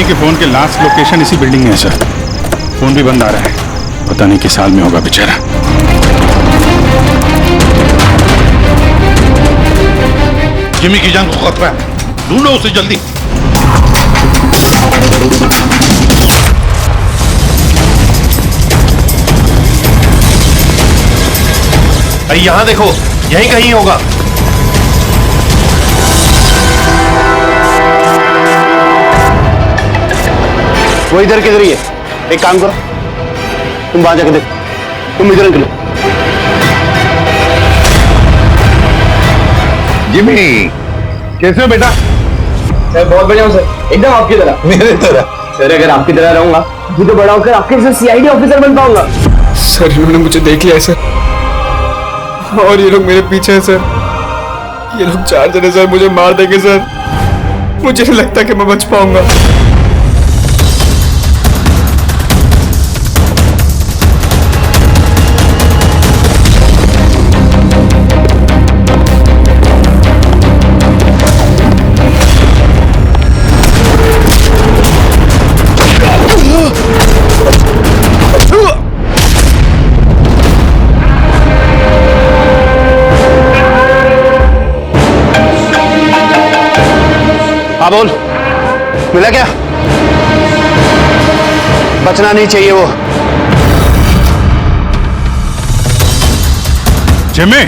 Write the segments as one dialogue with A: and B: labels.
A: Jimmy के phone के last location इसी बिल्डिंग में है सर। फोन भी बंद आ रहा है, पता नहीं किस हाल में होगा बेचारा।
B: जिमी की जान को खतरा है, ढूंढो उसे जल्दी।
C: अरे यहाँ देखो, यहीं कहीं होगा।
D: वो इधर किधर ही है। एक काम करो, तुम वहां जाके देखो, तुम इधर निकलो।
B: जिमी कैसे हो बेटा?
D: सर बहुत बढ़िया हूँ सर, एकदम आपकी तरह।
B: मेरे तरह?
D: सर अगर आपकी तरह रहूंगा तो बड़ा होकर आपके जैसे सीआईडी ऑफिसर बन पाऊंगा।
E: सर इन्होंने मुझे देख लिया है सर, और ये लोग मेरे पीछे हैं सर। ये लोग 4 जने सर मुझे मार देंगे सर। मुझे नहीं लगता कि मैं बच पाऊंगा।
D: हाँ बोल, मिला क्या? बचना नहीं चाहिए वो।
A: Jimmy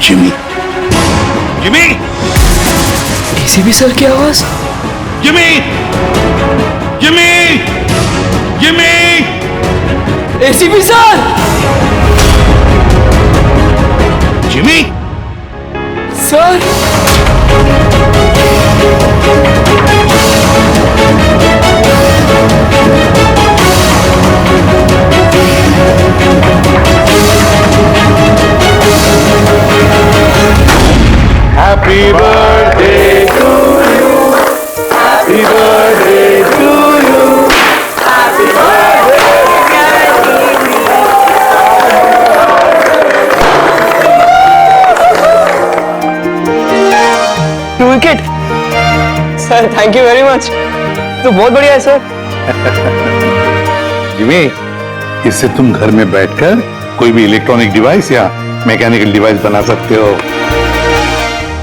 B: Jimmy Jimmy
E: ACP sir की आवाज।
B: Jimmy Jimmy Jimmy
E: ACP sir.
B: Jimmy
E: sir
D: Happy birthday to you. Happy birthday to you. Happy birthday to wicket. Sir, thank you very much. तो बहुत बढ़िया है सर।
B: जिमी, इससे तुम घर में बैठकर कोई भी इलेक्ट्रॉनिक डिवाइस या मैकेनिकल डिवाइस बना सकते हो।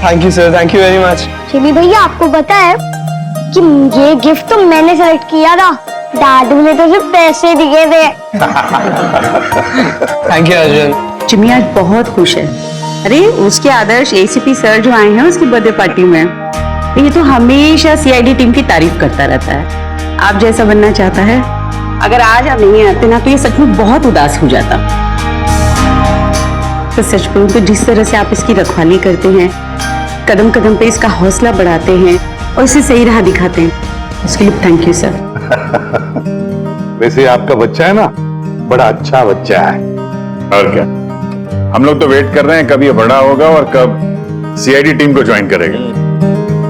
E: Thank you sir, thank you very much.
F: Jimmy भैया आपको पता है कि ये गिफ्ट तो मैंने सेलेक्ट किया था, दादू ने तो सिर्फ पैसे दिए थे।
E: Thank you Arjun.
G: जिमी आज बहुत खुश है। अरे उसके आदर्श एसीपी सर जो आए हैं उसकी बर्थडे पार्टी में, ये तो हमेशा सीआईडी टीम की तारीफ करता रहता है। आप जैसा बनना चाहता है, अगर आज आप नहीं आते ना तो ये सच में बहुत उदास हो जाता। तो सच कहूं तो जिस तरह से आप इसकी रखवाली करते हैं, कदम कदम पे इसका हौसला बढ़ाते हैं और इसे सही राह दिखाते हैं, उसके लिए थैंक यू सर।
B: वैसे आपका बच्चा है ना, बड़ा अच्छा बच्चा है।
A: और क्या, हम लोग तो वेट कर रहे हैं कब ये बड़ा होगा और कब सीआईडी टीम को ज्वाइन करेगा।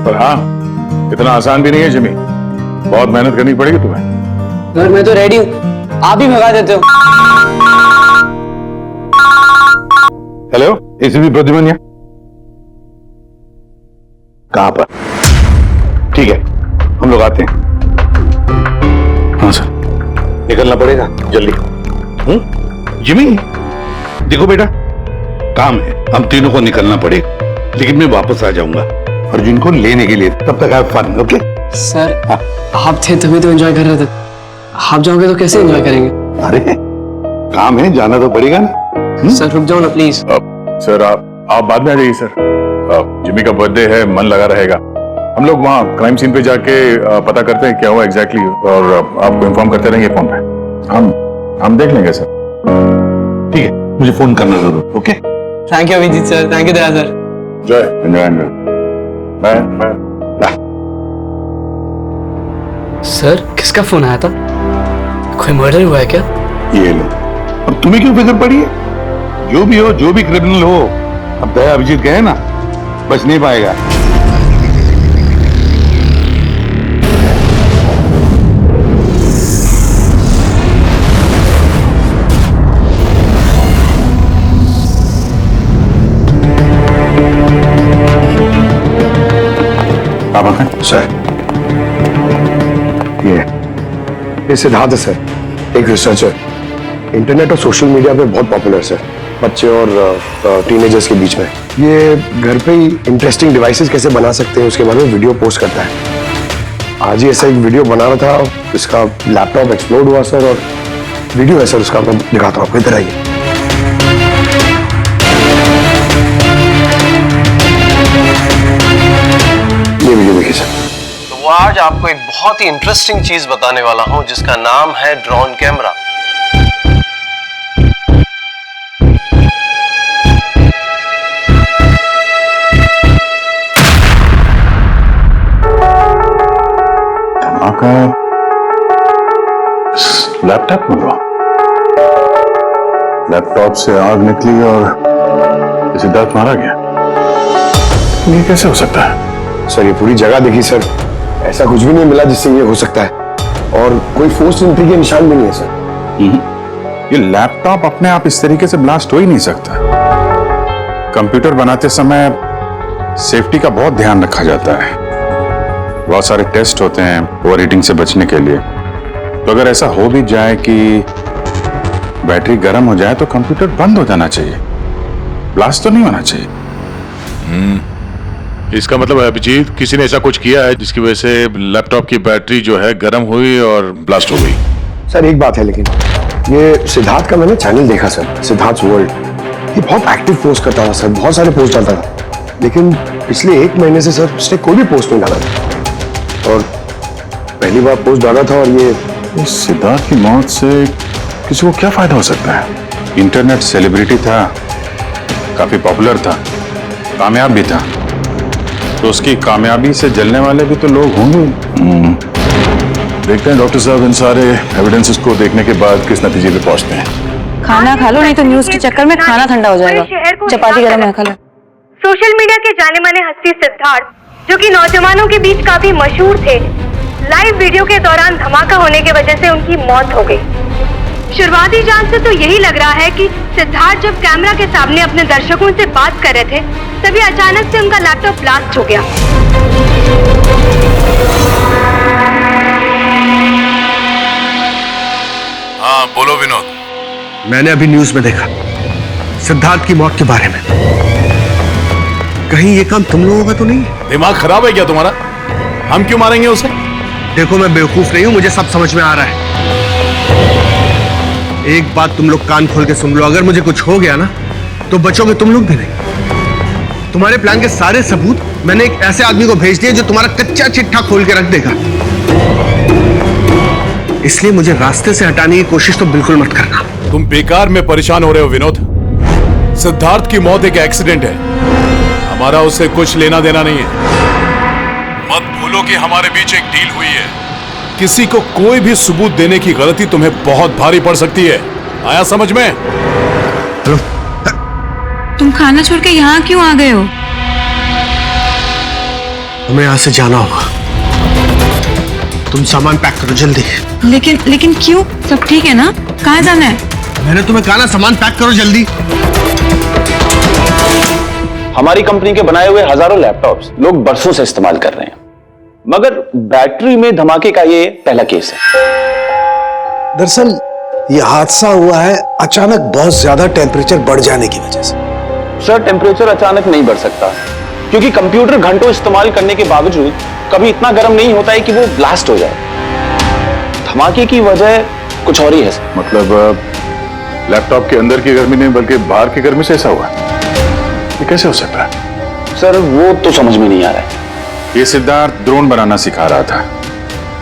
A: पर हाँ, इतना आसान भी नहीं है जिमी, बहुत मेहनत करनी पड़ेगी तुम्हें।
E: सर मैं तो रेडी हूँ, आप ही भगा देते हो।
B: हेलो, एसीपी प्रद्युमन कहां पर? ठीक है, हम लोग आते हैं।
A: हाँ सर।
B: निकलना पड़ेगा जल्दी।
C: जिमी, देखो बेटा, काम है, हम तीनों को निकलना पड़ेगा, लेकिन मैं वापस आ जाऊंगा
B: अर्जुन को लेने के लिए। तब तक आप फन। ओके
E: सर आप थे तभी तो एंजॉय कर रहे थे, आप जाओगे तो कैसे एंजॉय करेंगे?
B: अरे काम है, जाना तो पड़ेगा ना।
E: सर रुक जाओ ना प्लीज।
A: सर आप बाद में आ जाइए सर। जिमी का बर्थडे है, मन लगा रहेगा। हम लोग वहाँ क्राइम सीन पे जाके पता करते हैं क्या हुआ एग्जैक्टली, और आपको इन्फॉर्म करते रहेंगे फोन पे। हम देख लेंगे सर।
B: ठीक है, मुझे फोन करना जरूर। Okay,
E: thank you Abhijeet sir, thank you Daya sir.
A: Enjoy. Bye.
E: Sir किसका फोन आया था? कोई मर्डर हुआ है क्या?
B: ये लो। अब तुम्हें क्यों फिक्र पड़ी है? जो भी हो, जो भी क्रिमिनल हो, अब दया अभिजीत गए ना, बच नहीं पाएगा।
D: सर ये सिद्धार्थ है सर, एक रिसर्चर, इंटरनेट और सोशल मीडिया पे बहुत पॉपुलर सर, बच्चे और टीनेजर्स के बीच में। ये घर पे ही इंटरेस्टिंग डिवाइसेस कैसे बना सकते हैं उसके बारे में वीडियो पोस्ट करता है। आज ही ऐसा एक वीडियो बना रहा था, इसका लैपटॉप एक्सप्लोड हुआ सर, और वीडियो है सर उसका, मैं दिखाता हूँ आपको, इधर आइए। ये वीडियो देखिए सर।
H: तो वो आज आपको एक बहुत ही इंटरेस्टिंग चीज बताने वाला हूं, जिसका नाम है ड्रोन कैमरा।
A: धमाका लैपटॉप में हुआ। लैपटॉप से आग निकली और सिद्धार्थ मारा गया। ये कैसे हो सकता है?
D: सर ये पूरी जगह देखी सर, ऐसा कुछ भी नहीं मिला जिससे ये हो सकता है, और कोई फोर्स एंट्री के निशान भी नहीं है सर।
A: ये लैपटॉप अपने आप इस तरीके से ब्लास्ट हो ही नहीं सकता। कंप्यूटर बनाते समय सेफ्टी का बहुत ध्यान रखा जाता है, बहुत सारे टेस्ट होते हैं ओवरहीटिंग से बचने के लिए। तो अगर ऐसा हो भी जाए कि बैटरी गर्म हो जाए तो कंप्यूटर बंद हो जाना चाहिए, ब्लास्ट तो नहीं होना चाहिए।
C: इसका मतलब है अभिजीत, किसी ने ऐसा कुछ किया है जिसकी वजह से लैपटॉप की बैटरी जो है गर्म हुई और ब्लास्ट हो गई।
D: सर एक बात है, लेकिन ये सिद्धार्थ का मैंने चैनल देखा सर, सिद्धार्थ वर्ल्ड, ये बहुत एक्टिव पोस्ट करता था सर, बहुत सारे पोस्ट डालता था, लेकिन पिछले 1 महीने से सर उसने कोई भी पोस्ट नहीं डाला था, और पहली बार पोस्ट डाला था। और ये
A: सिद्धार्थ की मौत से किसी को क्या फायदा हो सकता है? इंटरनेट सेलिब्रिटी था, काफी पॉपुलर था, कामयाब भी था, तो उसकी कामयाबी से जलने वाले भी तो लोग होंगे। देखते हैं डॉक्टर साहब इन सारे एविडेंसेस को देखने के बाद किस नतीजे पे पहुंचते हैं।
G: खाना खा लो, नहीं तो न्यूज के चक्कर में खाना ठंडा हो जाएगा। चपाती गरम है, खा लो।
I: सोशल मीडिया के जाने माने हस्ती सिद्धार्थ, जो कि नौजवानों के बीच काफी मशहूर थे, लाइव वीडियो के दौरान धमाका होने की वजह से उनकी मौत हो गई। शुरुआती जांच से तो यही लग रहा है कि सिद्धार्थ जब कैमरा के सामने अपने दर्शकों से बात कर रहे थे, तभी अचानक से उनका लैपटॉप ब्लास्ट हो गया।
C: हाँ बोलो विनोद।
H: मैंने अभी न्यूज में देखा,
D: सिद्धार्थ की मौत के बारे में। कहीं ये काम तुम लोगों का तो नहीं है?
C: दिमाग खराब है क्या तुम्हारा? हम क्यों मारेंगे उसे?
D: देखो, मैं बेवकूफ नहीं हूं, मुझे सब समझ में आ रहा है। एक बात तुम लोग कान खोल के सुन लो, अगर मुझे कुछ हो गया ना तो बचोगे तुम लोग भी नहीं। तुम्हारे प्लान के सारे सबूत मैंने एक ऐसे आदमी को भेज दिए जो तुम्हारा कच्चा चिट्ठा खोल के रख देगा। इसलिए मुझे रास्ते से हटाने की कोशिश तो बिल्कुल मत करना।
C: तुम बेकार में परेशान हो रहे हो विनोद। सिद्धार्थ की मौत एक एक्सीडेंट है, हमारा उससे कुछ लेना देना नहीं है। मत भूलो कि हमारे बीच एक डील हुई है। किसी को कोई भी सबूत देने की गलती तुम्हें बहुत भारी पड़ सकती है। आया समझ में?
D: हेलो,
I: तुम खाना छोड़ के यहाँ क्यों आ गए हो?
D: हमें यहां से जाना होगा। तुम सामान पैक करो जल्दी।
I: लेकिन क्यों? सब ठीक है ना? कहाँ जाना है?
D: मैंने तुम्हें कहा ना, सामान पैक करो जल्दी।
J: हमारी कंपनी के बनाए हुए हजारों लैपटॉप्स लोग बरसों से इस्तेमाल कर रहे हैं, मगर बैटरी में धमाके का ये पहला केस है।
K: दरअसल ये हादसा हुआ है अचानक बहुत ज्यादा टेम्परेचर बढ़ जाने की वजह से।
J: सर, टेम्परेचर अचानक नहीं बढ़ सकता, क्योंकि कंप्यूटर घंटों इस्तेमाल करने के बावजूद कभी इतना गर्म नहीं होता है कि वो ब्लास्ट हो जाए। धमाके की वजह कुछ और ही है।
A: मतलब लैपटॉप के अंदर की गर्मी नहीं बल्कि बाहर की गर्मी से ऐसा हुआ? ये कैसे हो सकता है?
J: सर, वो तो समझ में नहीं आ रहा है।
A: ये सिद्धार्थ ड्रोन बनाना सिखा रहा था,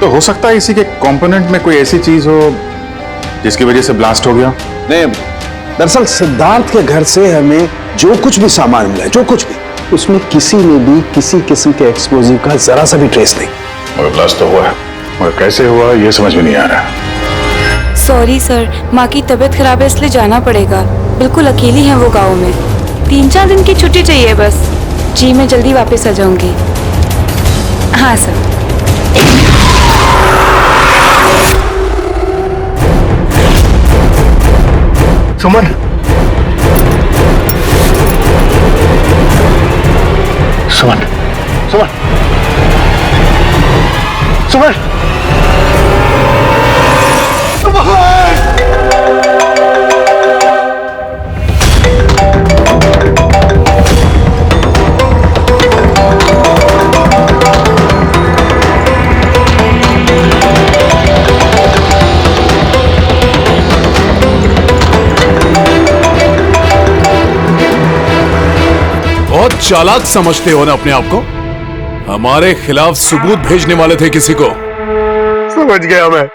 A: तो हो सकता है इसी के कंपोनेंट में कोई ऐसी चीज हो जिसकी वजह से ब्लास्ट हो गया।
J: नहीं,
K: दरअसल सिद्धार्थ के घर से हमें जो कुछ भी सामान मिला है, जो कुछ भी, उसमें किसी में भी किसी किस्म के एक्सप्लोजिव का जरा सा भी ट्रेस नहीं।
A: मगर ब्लास्ट तो हुआ है, मगर कैसे हुआ ये समझ में नहीं आ रहा।
I: सॉरी सर, माँ की तबीयत खराब है इसलिए जाना पड़ेगा। बिल्कुल अकेली हैं वो गाँव में। 3-4 दिन की छुट्टी चाहिए बस। जी, मैं जल्दी वापस आ जाऊंगी। हाँ सर।
D: सुमन, सुमन, सुमन, सुमन,
C: बहुत चालाक समझते हो ना अपने आप को। हमारे खिलाफ सबूत भेजने वाले थे किसी को।
D: समझ गया मैं।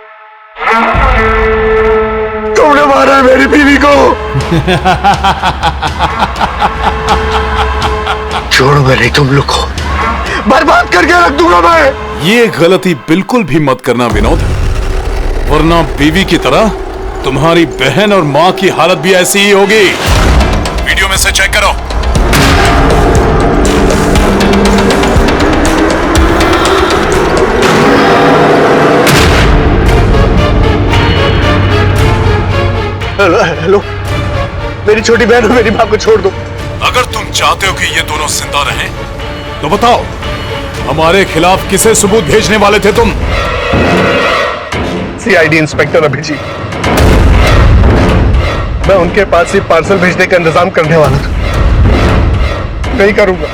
D: तुमने मारा है मेरी बीवी को। छोड़ूंगा नहीं तुम लोग को, बर्बाद करके रख दूंगा मैं।
C: ये गलती बिल्कुल भी मत करना विनोद, वरना बीवी की तरह तुम्हारी बहन और मां की हालत भी ऐसी ही होगी। वीडियो में से चेक करो।
D: हेलो, मेरी छोटी बहन और मेरी मां को छोड़ दो।
C: अगर तुम चाहते हो कि ये दोनों जिंदा रहें, तो बताओ हमारे खिलाफ किसे सबूत भेजने वाले थे तुम?
D: CID inspector Abhijeet. मैं उनके पास ही पार्सल भेजने का इंतजाम करने वाला था। नहीं करूंगा,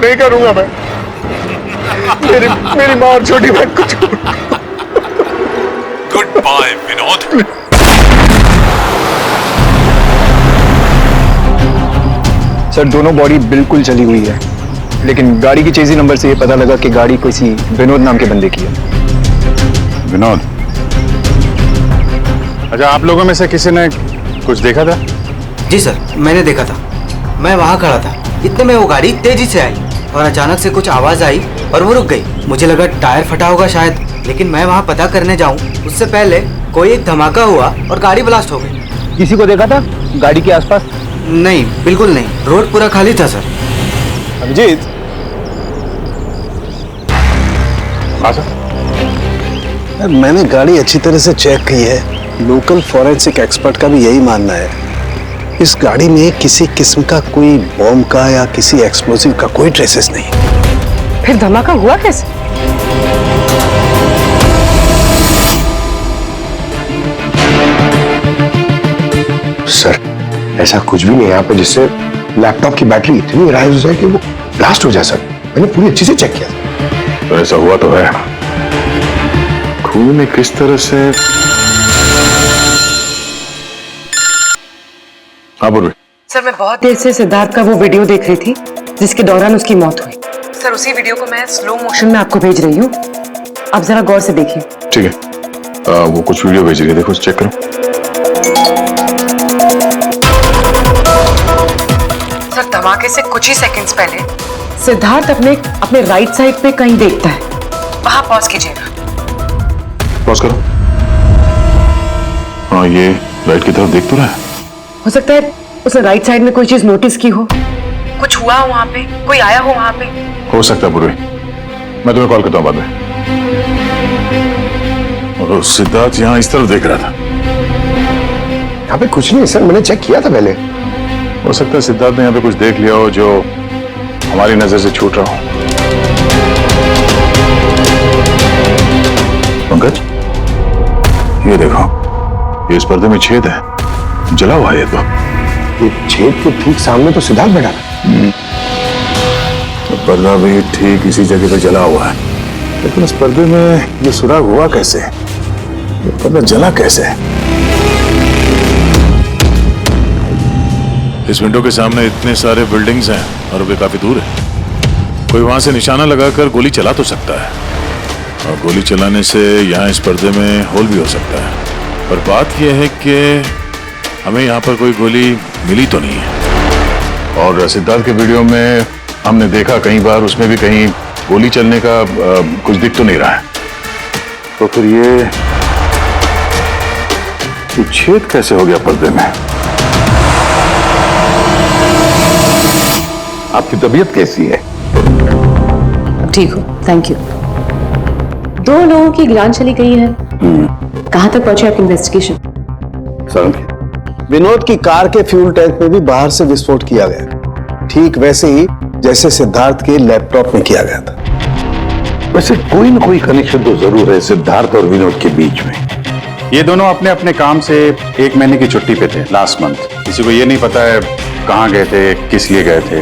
D: नहीं करूंगा मैं। मेरी मां और छोटी बहन को छोड़।
C: Good bye Vinod.
E: सर, दोनों बॉडी बिल्कुल जली हुई है, लेकिन गाड़ी की चेजी नंबर से ये पता लगा कि गाड़ी किसी विनोद नाम के बंदे की है।
A: विनोद, अच्छा, आप लोगों में से किसी ने कुछ देखा था?
L: जी सर, मैंने देखा था। मैं वहाँ खड़ा था, इतने में वो गाड़ी तेजी से आई और अचानक से कुछ आवाज आई और वो रुक गई। मुझे लगा टायर फटा होगा शायद, लेकिन मैं वहाँ पता करने जाऊँ उससे पहले कोई एक धमाका हुआ और गाड़ी ब्लास्ट हो गई।
E: किसी को देखा था गाड़ी के आसपास?
L: नहीं, बिल्कुल नहीं, रोड पूरा खाली था सर।
E: अभिजीत,
A: हाँ सर।
K: मैंने गाड़ी अच्छी तरह से चेक की है। लोकल फॉरेंसिक एक्सपर्ट का भी यही मानना है। इस गाड़ी में किसी किस्म का कोई बॉम्ब का या किसी एक्सप्लोसिव का कोई ट्रेसेस नहीं।
G: फिर धमाका हुआ कैसे?
D: सर, ऐसा कुछ भी नहीं है यहाँ पे जिससे लैपटॉप की बैटरी इतनी राइज हो जाए कि वो ब्लास्ट हो जाए सर। मैंने पूरी अच्छे से चेक किया।
A: तो ऐसा हुआ तो है। खून ने किस तरह से। हाँ बोल।
M: सर मैं बहुत देर से सिद्धार्थ का वो वीडियो देख रही थी जिसके दौरान उसकी मौत हुई। सर उसी वीडियो को मैं स्लो मोशन में आपको भेज रही हूँ, आप जरा गौर से देखिए।
A: ठीक है, वो कुछ वीडियो भेज रही है, देखो चेक करो।
M: सर धमाके से कुछ ही सेकंड्स पहले सिद्धार्थ अपने राइट साइड पे कहीं देखता है, वहां पॉज कीजिएगा।
A: पॉज करो। हाँ ये राइट की तरफ देख तो रहा है।
M: हो सकता है उसने राइट साइड में कोई चीज नोटिस की हो, कुछ हुआ हो वहां पे, कोई आया हो वहां पे।
A: हो सकता है पूर्वी, मैं तुम्हें कॉल करता हूँ बाद में। और सिद्धार्थ यहाँ इस तरफ देख रहा था।
D: यहाँ पे कुछ नहीं सर, मैंने चेक किया था पहले।
A: हो सकता है सिद्धार्थ ने यहाँ पे कुछ देख लिया हो जो हमारी नजर से छूट रहा हो। पंकज ये देखो, ये इस पर्दे में छेद है, जला हुआ है ये तो।
D: ये छेद के ठीक सामने तो सिद्धार्थ बैठा था।
A: तो पर्दा भी ठीक इसी जगह पे जला हुआ है, लेकिन इस पर्दे में ये सुराग हुआ कैसे? ये पर्दा जला कैसे?
C: इस विंडो के सामने इतने सारे बिल्डिंग्स हैं और वे काफी दूर है। कोई वहां से निशाना लगाकर गोली चला तो सकता है, और गोली चलाने से यहाँ इस पर्दे में होल भी हो सकता है। पर बात यह है कि हमें यहाँ पर कोई गोली मिली तो नहीं है।
A: और सिद्धार्थ के वीडियो में हमने देखा कई बार, उसमें भी कहीं गोली चलने का कुछ दिख तो नहीं रहा है। तो फिर ये छेद कैसे हो गया पर्दे में?
B: आपकी तबीयत कैसी है?
M: ठीक हो, थैंक यू। 2 लोगों की जान चली गई है, कहाँ तक पहुंचे आपकी इन्वेस्टिगेशन?
K: विनोद की कार के फ्यूल टैंक में भी बाहर से विस्फोट किया गया, ठीक वैसे ही जैसे सिद्धार्थ के लैपटॉप में किया गया था।
B: वैसे कोई ना कोई कनेक्शन तो जरूर है सिद्धार्थ और विनोद के बीच में।
A: ये दोनों अपने अपने काम से 1 महीने की छुट्टी पे थे लास्ट मंथ। किसी को ये नहीं पता है कहाँ गए थे, किस लिए गए थे,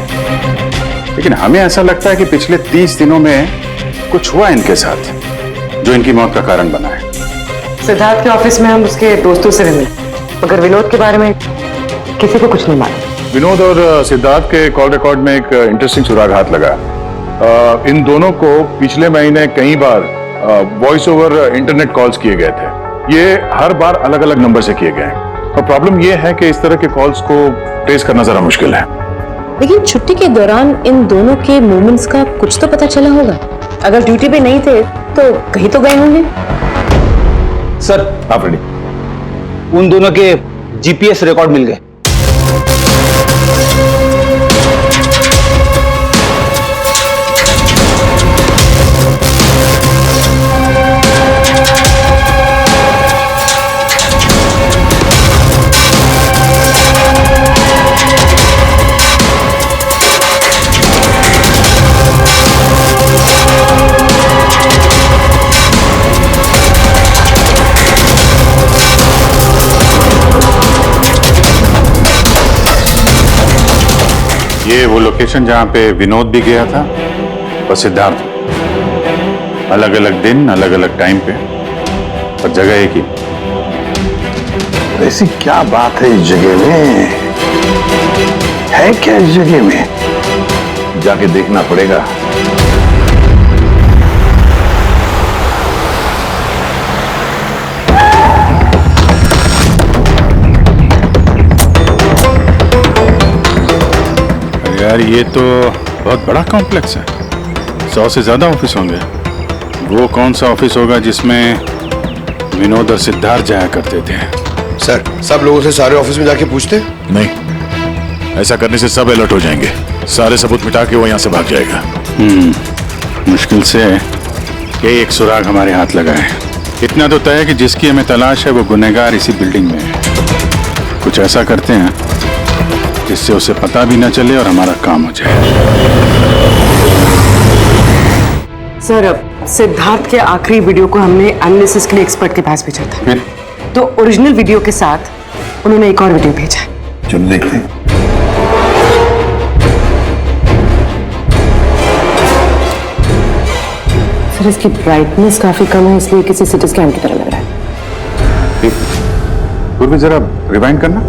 A: लेकिन हमें ऐसा लगता है कि पिछले 30 दिनों में कुछ हुआ इनके साथ जो इनकी मौत का कारण बना है।
M: सिद्धार्थ के ऑफिस में हम उसके दोस्तों से भी मिले, मगर विनोद के बारे में किसी को कुछ नहीं मालूम।
A: विनोद और सिद्धार्थ के कॉल रिकॉर्ड में एक इंटरेस्टिंग सुराग हाथ लगा। इन दोनों को पिछले महीने कई बार वॉइस ओवर इंटरनेट कॉल्स किए गए थे। ये हर बार अलग अलग नंबर से किए गए, और प्रॉब्लम ये है कि इस तरह के कॉल्स को ट्रेस करना जरा मुश्किल है।
M: लेकिन छुट्टी के दौरान इन दोनों के मूवमेंट्स का कुछ तो पता चला होगा। अगर ड्यूटी पे नहीं थे तो कहीं तो गए होंगे।
J: सर आप रेडी? उन दोनों के जीपीएस रिकॉर्ड मिल गए।
A: ये वो लोकेशन जहाँ पे विनोद भी गया था और सिद्धार्थ, अलग अलग दिन अलग अलग टाइम पे, और जगह एक ही।
B: ऐसी क्या बात है इस जगह में? है क्या इस जगह में? जाके देखना पड़ेगा।
A: यार ये तो बहुत बड़ा कॉम्प्लेक्स है, 100 से ज्यादा ऑफिस होंगे। वो कौन सा ऑफिस होगा जिसमें विनोद और सिद्धार्थ जाया करते थे?
D: सर सब लोगों से सारे ऑफिस में जाके पूछते?
C: नहीं, ऐसा करने से सब अलर्ट हो जाएंगे, सारे सबूत मिटा के वो यहाँ से भाग जाएगा।
A: मुश्किल से ये एक सुराग हमारे हाथ लगा है। इतना तो तय है कि जिसकी हमें तलाश है वो गुनहगार इसी बिल्डिंग में है। कुछ ऐसा करते हैं जिससे उसे पता भी ना चले और हमारा काम हो जाए।
M: सर अब सिद्धार्थ के आखिरी वीडियो को हमने एनालिसिस के लिए एक्सपर्ट के पास भेजा था।
A: फिर
M: तो ओरिजिनल वीडियो के साथ उन्होंने एक और वीडियो भेजा है।
B: चलो देखते हैं।
M: सर इसकी ब्राइटनेस काफी कम है, इसलिए किसी सिटी स्कैन की तरह लग रहा है।
A: ठीक, पूर्वी जरा रिवाइंड करना।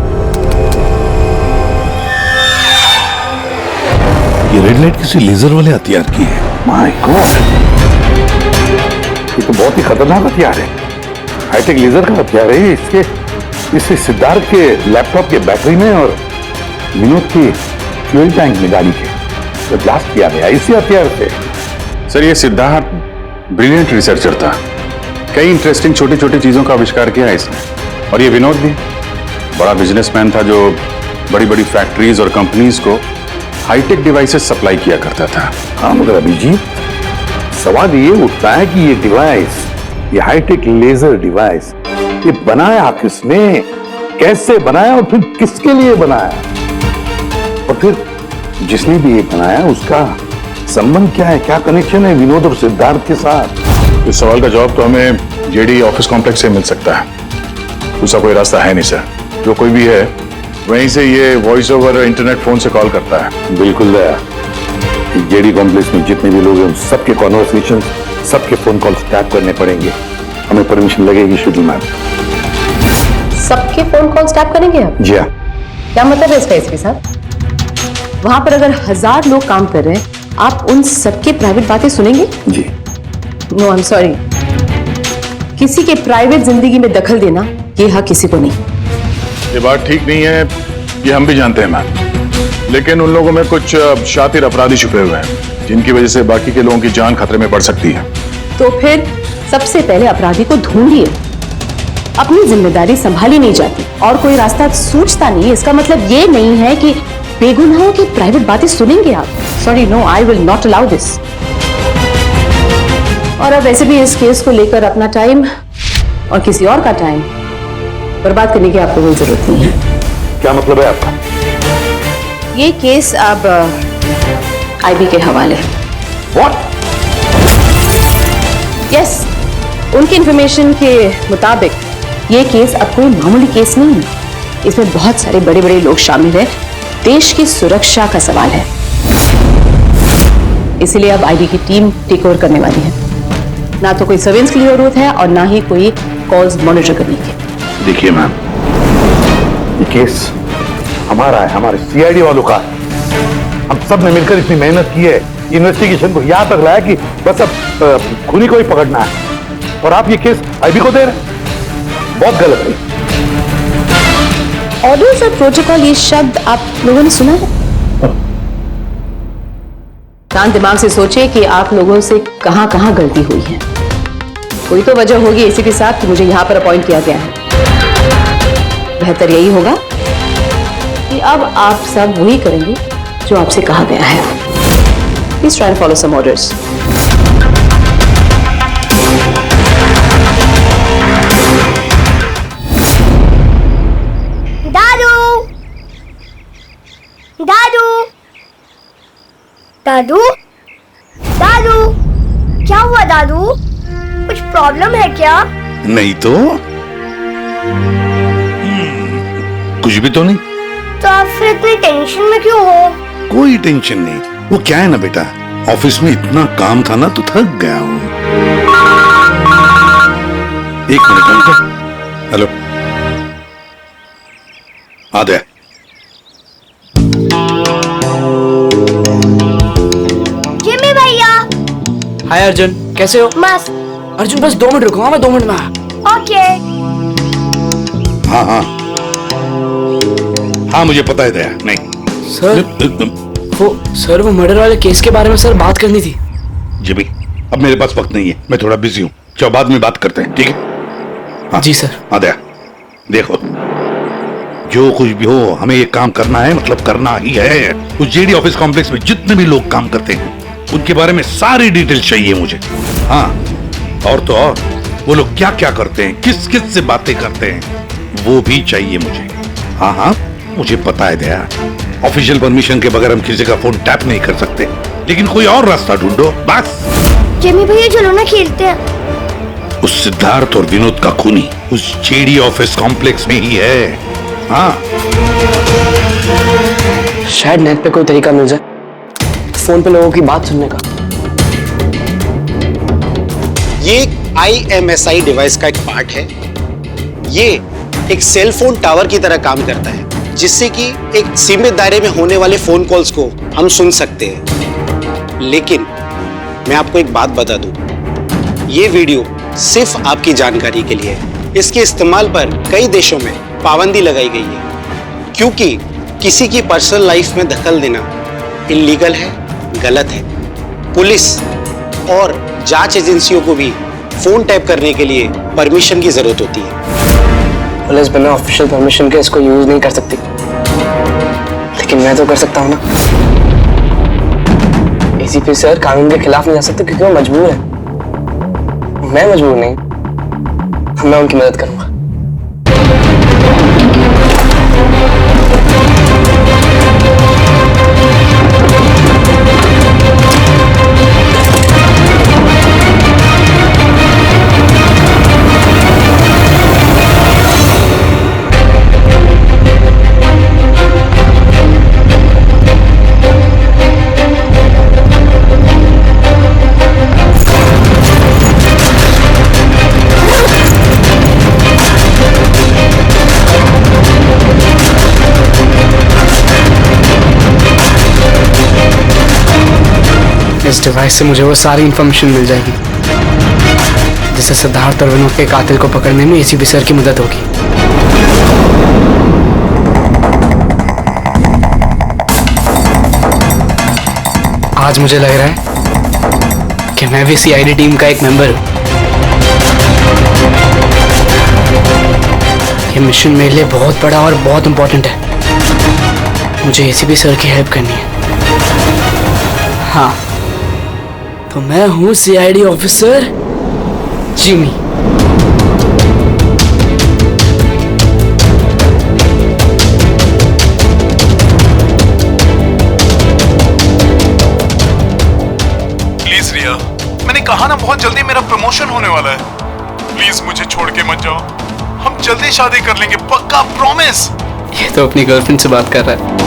B: ये रेड लाइट किसी लेजर वाले हथियार की है। माय गॉड, ये तो बहुत ही खतरनाक हथियार है। हाईटेक लेजर का हथियार है ये। इससे सिद्धार्थ के लैपटॉप के बैटरी में और विनोद की फ्यूल टैंक में गाड़ी के तो ब्लास्ट किया गया इसी हथियार से।
A: सर ये सिद्धार्थ ब्रिलियंट रिसर्चर था, कई इंटरेस्टिंग छोटी छोटी चीजों का आविष्कार किया है इसने। और ये विनोद भी बड़ा बिजनेसमैन था जो बड़ी बड़ी फैक्ट्रीज और कंपनीज को हाईटेक डिवाइसेस सप्लाई किया करता था।
B: हाँ मगर अभिजीत, सवाल ये उठता है कि ये डिवाइस, ये हाईटेक लेजर डिवाइस, ये बनाया किसने, कैसे बनाया और फिर किसके लिए बनाया, और फिर जिसने भी ये बनाया उसका संबंध क्या है, क्या कनेक्शन है विनोद और सिद्धार्थ के साथ।
C: इस सवाल का जवाब तो हमें जेडी ऑफिस कॉम्प्लेक्स से मिल सकता है, दूसरा कोई रास्ता है नहीं सर। जो कोई भी है वहीं से ये वॉइस ओवर इंटरनेट फोन से कॉल करता है।
B: बिल्कुल दया, जेडी कॉम्प्लेक्स में जितने भी लोग हैं उन सबके कॉन्वर्सेशन, सबके फोन कॉल्स टैप करने पड़ेंगे। हमें परमिशन लगेगी शुरू मैम।
M: सबके फोन कॉल्स टैप करेंगे आप?
B: जी हाँ।
M: क्या मतलब है इसका इसके साथ? वहां पर अगर 1000 लोग काम कर रहे हैं, आप उन सबके प्राइवेट बातें सुनेंगे?
B: जी।
M: नो आई एम सॉरी, किसी के प्राइवेट जिंदगी में दखल देना ये हक किसी को नहीं।
C: ये बात ठीक नहीं है, ये हम भी जानते हैं मैम, लेकिन उन लोगों में कुछ शातिर अपराधी छुपे हुए हैं जिनकी वजह से बाकी के लोगों की जान खतरे में पड़ सकती है।
M: तो फिर सबसे पहले अपराधी को ढूंढिए। अपनी जिम्मेदारी संभाली नहीं जाती और कोई रास्ता सूझता नहीं, इसका मतलब ये नहीं है कि बेगुनाहों की प्राइवेट बातें सुनेंगे आप। Sorry, no, I will not allow this. और अब वैसे भी इस केस को लेकर अपना टाइम और किसी और का टाइम बर्बाद करने की आपको कोई जरूरत नहीं है।
B: क्या मतलब है आपका?
M: ये केस अब आईबी के हवाले।
B: What?
M: यस, उनकी इंफॉर्मेशन के मुताबिक ये केस अब कोई मामूली केस नहीं है। इसमें बहुत सारे बड़े बड़े लोग शामिल हैं। देश की सुरक्षा का सवाल है, इसीलिए अब आईबी की टीम टेक ओवर करने वाली है। ना तो कोई सर्वेलेंस की जरूरत है और ना ही कोई कॉल्स मॉनिटर करने की।
B: देखिए मैम, ये केस हमारा है, हमारे सीआईडी वालों का। हम सब ने मिलकर इतनी मेहनत की है, इन्वेस्टिगेशन को यहाँ तक लाया कि बस अब खूनी को ही पकड़ना है, और आप ये केस आईबी को दे रहे हैं। बहुत गलत है।
M: ऑर्डर्स और प्रोटोकॉल, ये शब्द आप लोगों ने सुना है? शांत दिमाग से सोचिए कि आप लोगों से कहां कहां गलती हुई है। कोई तो वजह होगी एसीपी साहब कि मुझे यहां पर अपॉइंट किया गया है। बेहतर यही होगा कि अब आप सब वही करेंगे जो आपसे कहा गया है। Please try to follow some orders.
F: दादू, दादू, दादू, दादू, क्या हुआ दादू? कुछ प्रॉब्लम है क्या?
B: नहीं तो कुछ भी तो नहीं।
F: तो आप फिर इतनी टेंशन में क्यों हो?
B: कोई टेंशन नहीं। वो क्या है ना बेटा, ऑफिस में इतना काम था ना तो थक गया हूँ। एक मिनट। हेलो, आ गया।
F: जिमी भैया।
L: हाय अर्जुन, कैसे हो?
F: मस्त।
L: अर्जुन बस 2 मिनट रुको, मैं 2 मिनट में आया।
F: ओके।
B: हाँ हाँ हाँ, मुझे पता है दया। नहीं
L: सर वो मर्डर वाले केस के बारे में सर बात करनी थी।
B: जी भाई, अब मेरे पास वक्त नहीं है, मैं थोड़ा बिजी हूँ। चलो बाद में बात करते हैं, ठीक है? हाँ,
L: जी सर।
B: हाँ दया, देखो जो कुछ भी हो हमें ये काम करना है, मतलब करना ही है। उस जेडी ऑफिस कॉम्प्लेक्स में जितने भी लोग काम करते हैं उनके बारे में सारी डिटेल चाहिए मुझे। हाँ, और तो और वो लोग क्या क्या करते हैं, किस किस से बातें करते हैं, वो भी चाहिए मुझे। हाँ हाँ, मुझे पता है दया, ऑफिशियल परमिशन के बगैर हम किसी का फोन टैप नहीं कर सकते, लेकिन कोई और रास्ता ढूंढो बस।
F: जिमी भैया चलो ना खेलते हैं।
B: उस सिद्धार्थ और विनोद का खूनी उस जेडी ऑफिस कॉम्प्लेक्स में ही है। हाँ।
L: शायद नेट पे कोई तरीका मिल जाए फोन पे लोगों की बात सुनने का।
K: ये एक IMSI डिवाइस का एक पार्ट है। ये एक सेल फोन टावर की तरह काम करता है, जिससे कि एक सीमित दायरे में होने वाले फोन कॉल्स को हम सुन सकते हैं। लेकिन मैं आपको एक बात बता दूं, ये वीडियो सिर्फ आपकी जानकारी के लिए है। इसके इस्तेमाल पर कई देशों में पाबंदी लगाई गई है, क्योंकि किसी की पर्सनल लाइफ में दखल देना इल्लीगल है, गलत है। पुलिस और जांच एजेंसियों को भी फोन टैप करने के लिए परमिशन की जरूरत होती है।
L: पुलिस बिना ऑफिशियल परमिशन के इसको यूज नहीं कर सकती, लेकिन मैं तो कर सकता हूँ ना। ACP सर कानून के खिलाफ नहीं जा सकते क्योंकि वो मजबूर है। मैं मजबूर नहीं, मैं उनकी मदद करूंगा। इस डिवाइस से मुझे वो सारी इंफॉर्मेशन मिल जाएगी जिससे सिद्धार्थ और विनोद के कातिल को पकड़ने में ACP सर की मदद होगी। आज मुझे लग रहा है कि मैं भी CID टीम का एक मेंबर हूं। ये मिशन मेरे लिए बहुत बड़ा और बहुत इंपॉर्टेंट है। मुझे ACP सर की हेल्प करनी है। हाँ, तो मैं हूं CID ऑफिसर जिमी।
C: प्लीज रिया, मैंने कहा ना बहुत जल्दी मेरा प्रमोशन होने वाला है। प्लीज मुझे छोड़ के मत जाओ, हम जल्दी शादी कर लेंगे, पक्का, प्रॉमिस।
L: ये तो अपनी गर्लफ्रेंड से बात कर रहा है।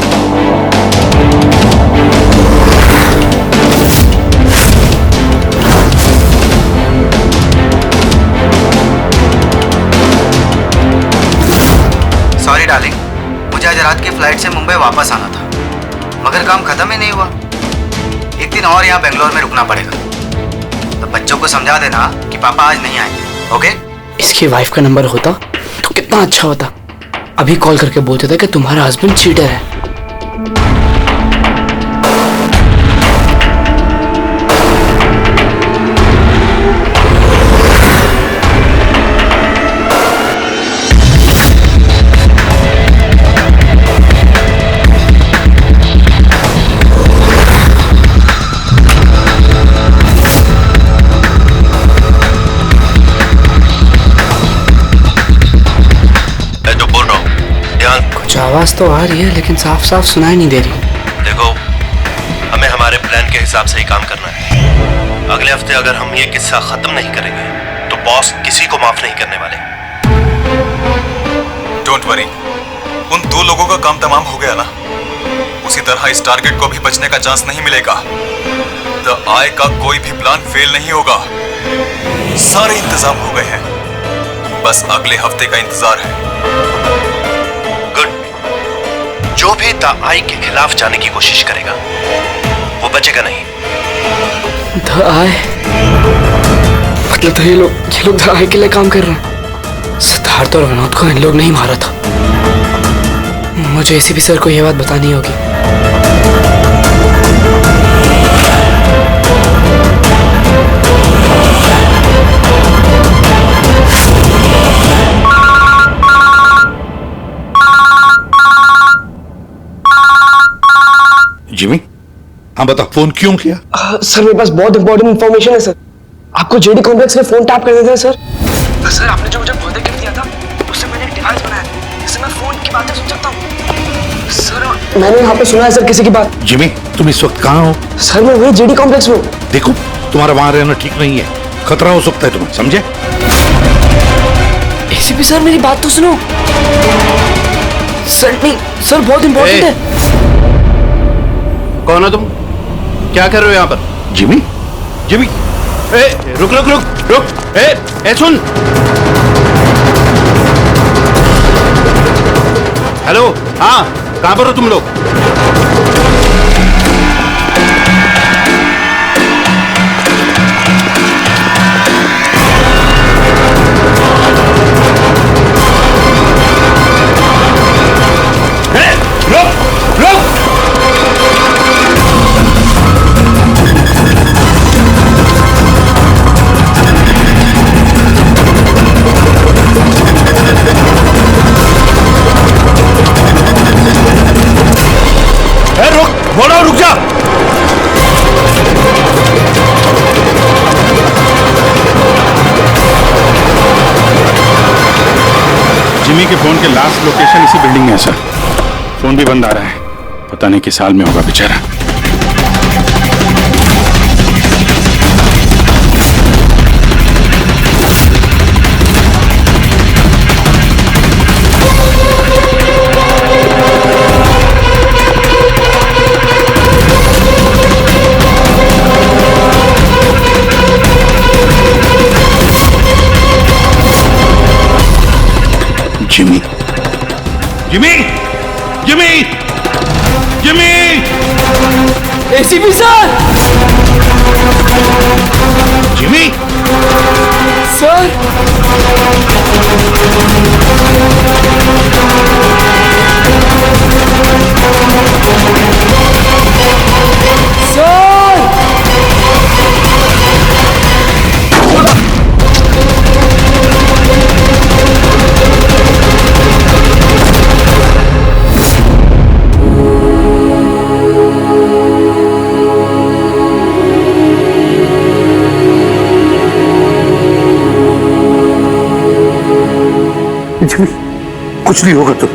L: सॉरी डार्लिंग, मुझे आज रात की फ्लाइट से मुंबई वापस आना था, मगर काम खत्म ही नहीं हुआ। एक दिन और यहाँ बेंगलोर में रुकना पड़ेगा। तो बच्चों को समझा देना कि पापा आज नहीं आएंगे, ओके? इसकी वाइफ का नंबर होता तो कितना अच्छा होता। अभी कॉल करके बोल देता कि तुम्हारा हस्बैंड चीटर है। आवाज तो आ रही है लेकिन साफ साफ सुनाई नहीं दे रही।
H: देखो, हमें हमारे प्लान के हिसाब से ही काम करना है। अगले हफ्ते अगर हम ये किस्सा खत्म नहीं करेंगे तो बॉस किसी को माफ नहीं करने वाले।
C: डोंट वरी, उन 2 लोगों का काम तमाम हो गया ना। उसी तरह इस टारगेट को भी बचने का चांस नहीं मिलेगा। द आई का कोई भी प्लान फेल नहीं होगा। सारे इंतजाम हो गए हैं, बस अगले हफ्ते का इंतजार है।
H: जो भी द आई के खिलाफ जाने की कोशिश करेगा वो बचेगा नहीं।
L: द आई मतलब तो ये लोग द आई के लिए काम कर रहे हैं। सिद्धार्थ और विनोद को इन लोग नहीं मारा था। मुझे ACP सर को ये बात बतानी होगी।
B: जिमी, हाँ बता, फोन क्यों किया?
L: सर मेरे पास बहुत इंपॉर्टेंट इंफॉर्मेशन है सर। आपको JD कॉम्प्लेक्स में फोन टैप कर देते हैं सर। सर आपने जो मुझे बर्थडे गिफ्ट दिया था उससे मैंने एक डिवाइस बनाया जिससे मैं फोन की बातें सुन सकता हूँ। सर मैंने यहाँ पे सुना है सर किसी की बात।
B: जिमी, तुम इस वक्त कहाँ हो?
L: सर मैं वही JD कॉम्प्लेक्स में।
B: देखो, तुम्हारा वहां रहना ठीक नहीं है, खतरा हो सकता है तुम्हें, समझे?
L: ACP सर मेरी बात तो सुनो। सर नहीं, सर बहुत इंपॉर्टेंट है।
C: कौन हो तुम? क्या कर रहे हो यहाँ पर?
B: जिमी, जिमी,
C: ए, रुक रुक रुक रुक, ए सुन। हेलो, हाँ, कहाँ पर हो तुम लोग? रुक जा।
A: जिमी के फोन के लास्ट लोकेशन इसी बिल्डिंग में है सर। फोन भी बंद आ रहा है, पता नहीं किस हाल में होगा बेचारा।
B: Jimmy, Jimmy, Jimmy, Jimmy,
E: ACP sir.
B: Jimmy,
E: sir.
B: कुछ नहीं होगा तो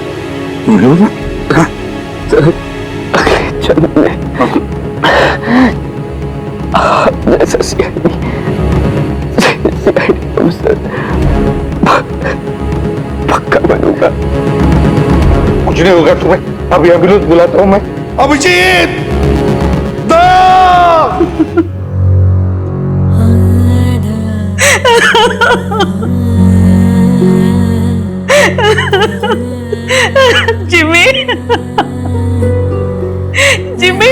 D: पक्का बनूंगा। कुछ नहीं होगा तुम्हें। अभी अभिनव बुलाता हूं मैं।
B: अभिजीत,
G: जिमी, जिमी,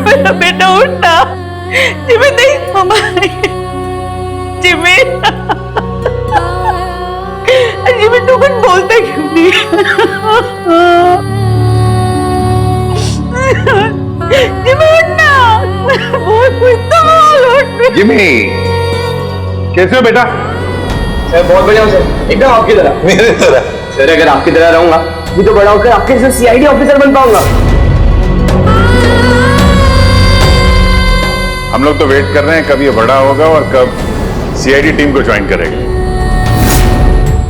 G: मेरा बेटा उठना। जिमी नहीं, मम्मा जिमी, जिमी तू कुछ बोलता क्यों नहीं? जिमी उठना, बोल कुछ तो बोल।
B: जिमी, कैसे हो बेटा?
L: सर बहुत बढ़िया हूँ सर, एकदम आपकी तरह।
B: मेरे तरह?
L: सर अगर आपकी तरह रहूंगा भी तो बड़ा होकर आपके जैसे सीआईडी ऑफिसर बन पाऊंगा।
A: हम लोग तो वेट कर रहे हैं कब ये बड़ा होगा और कब सीआईडी टीम को ज्वाइन करेगा।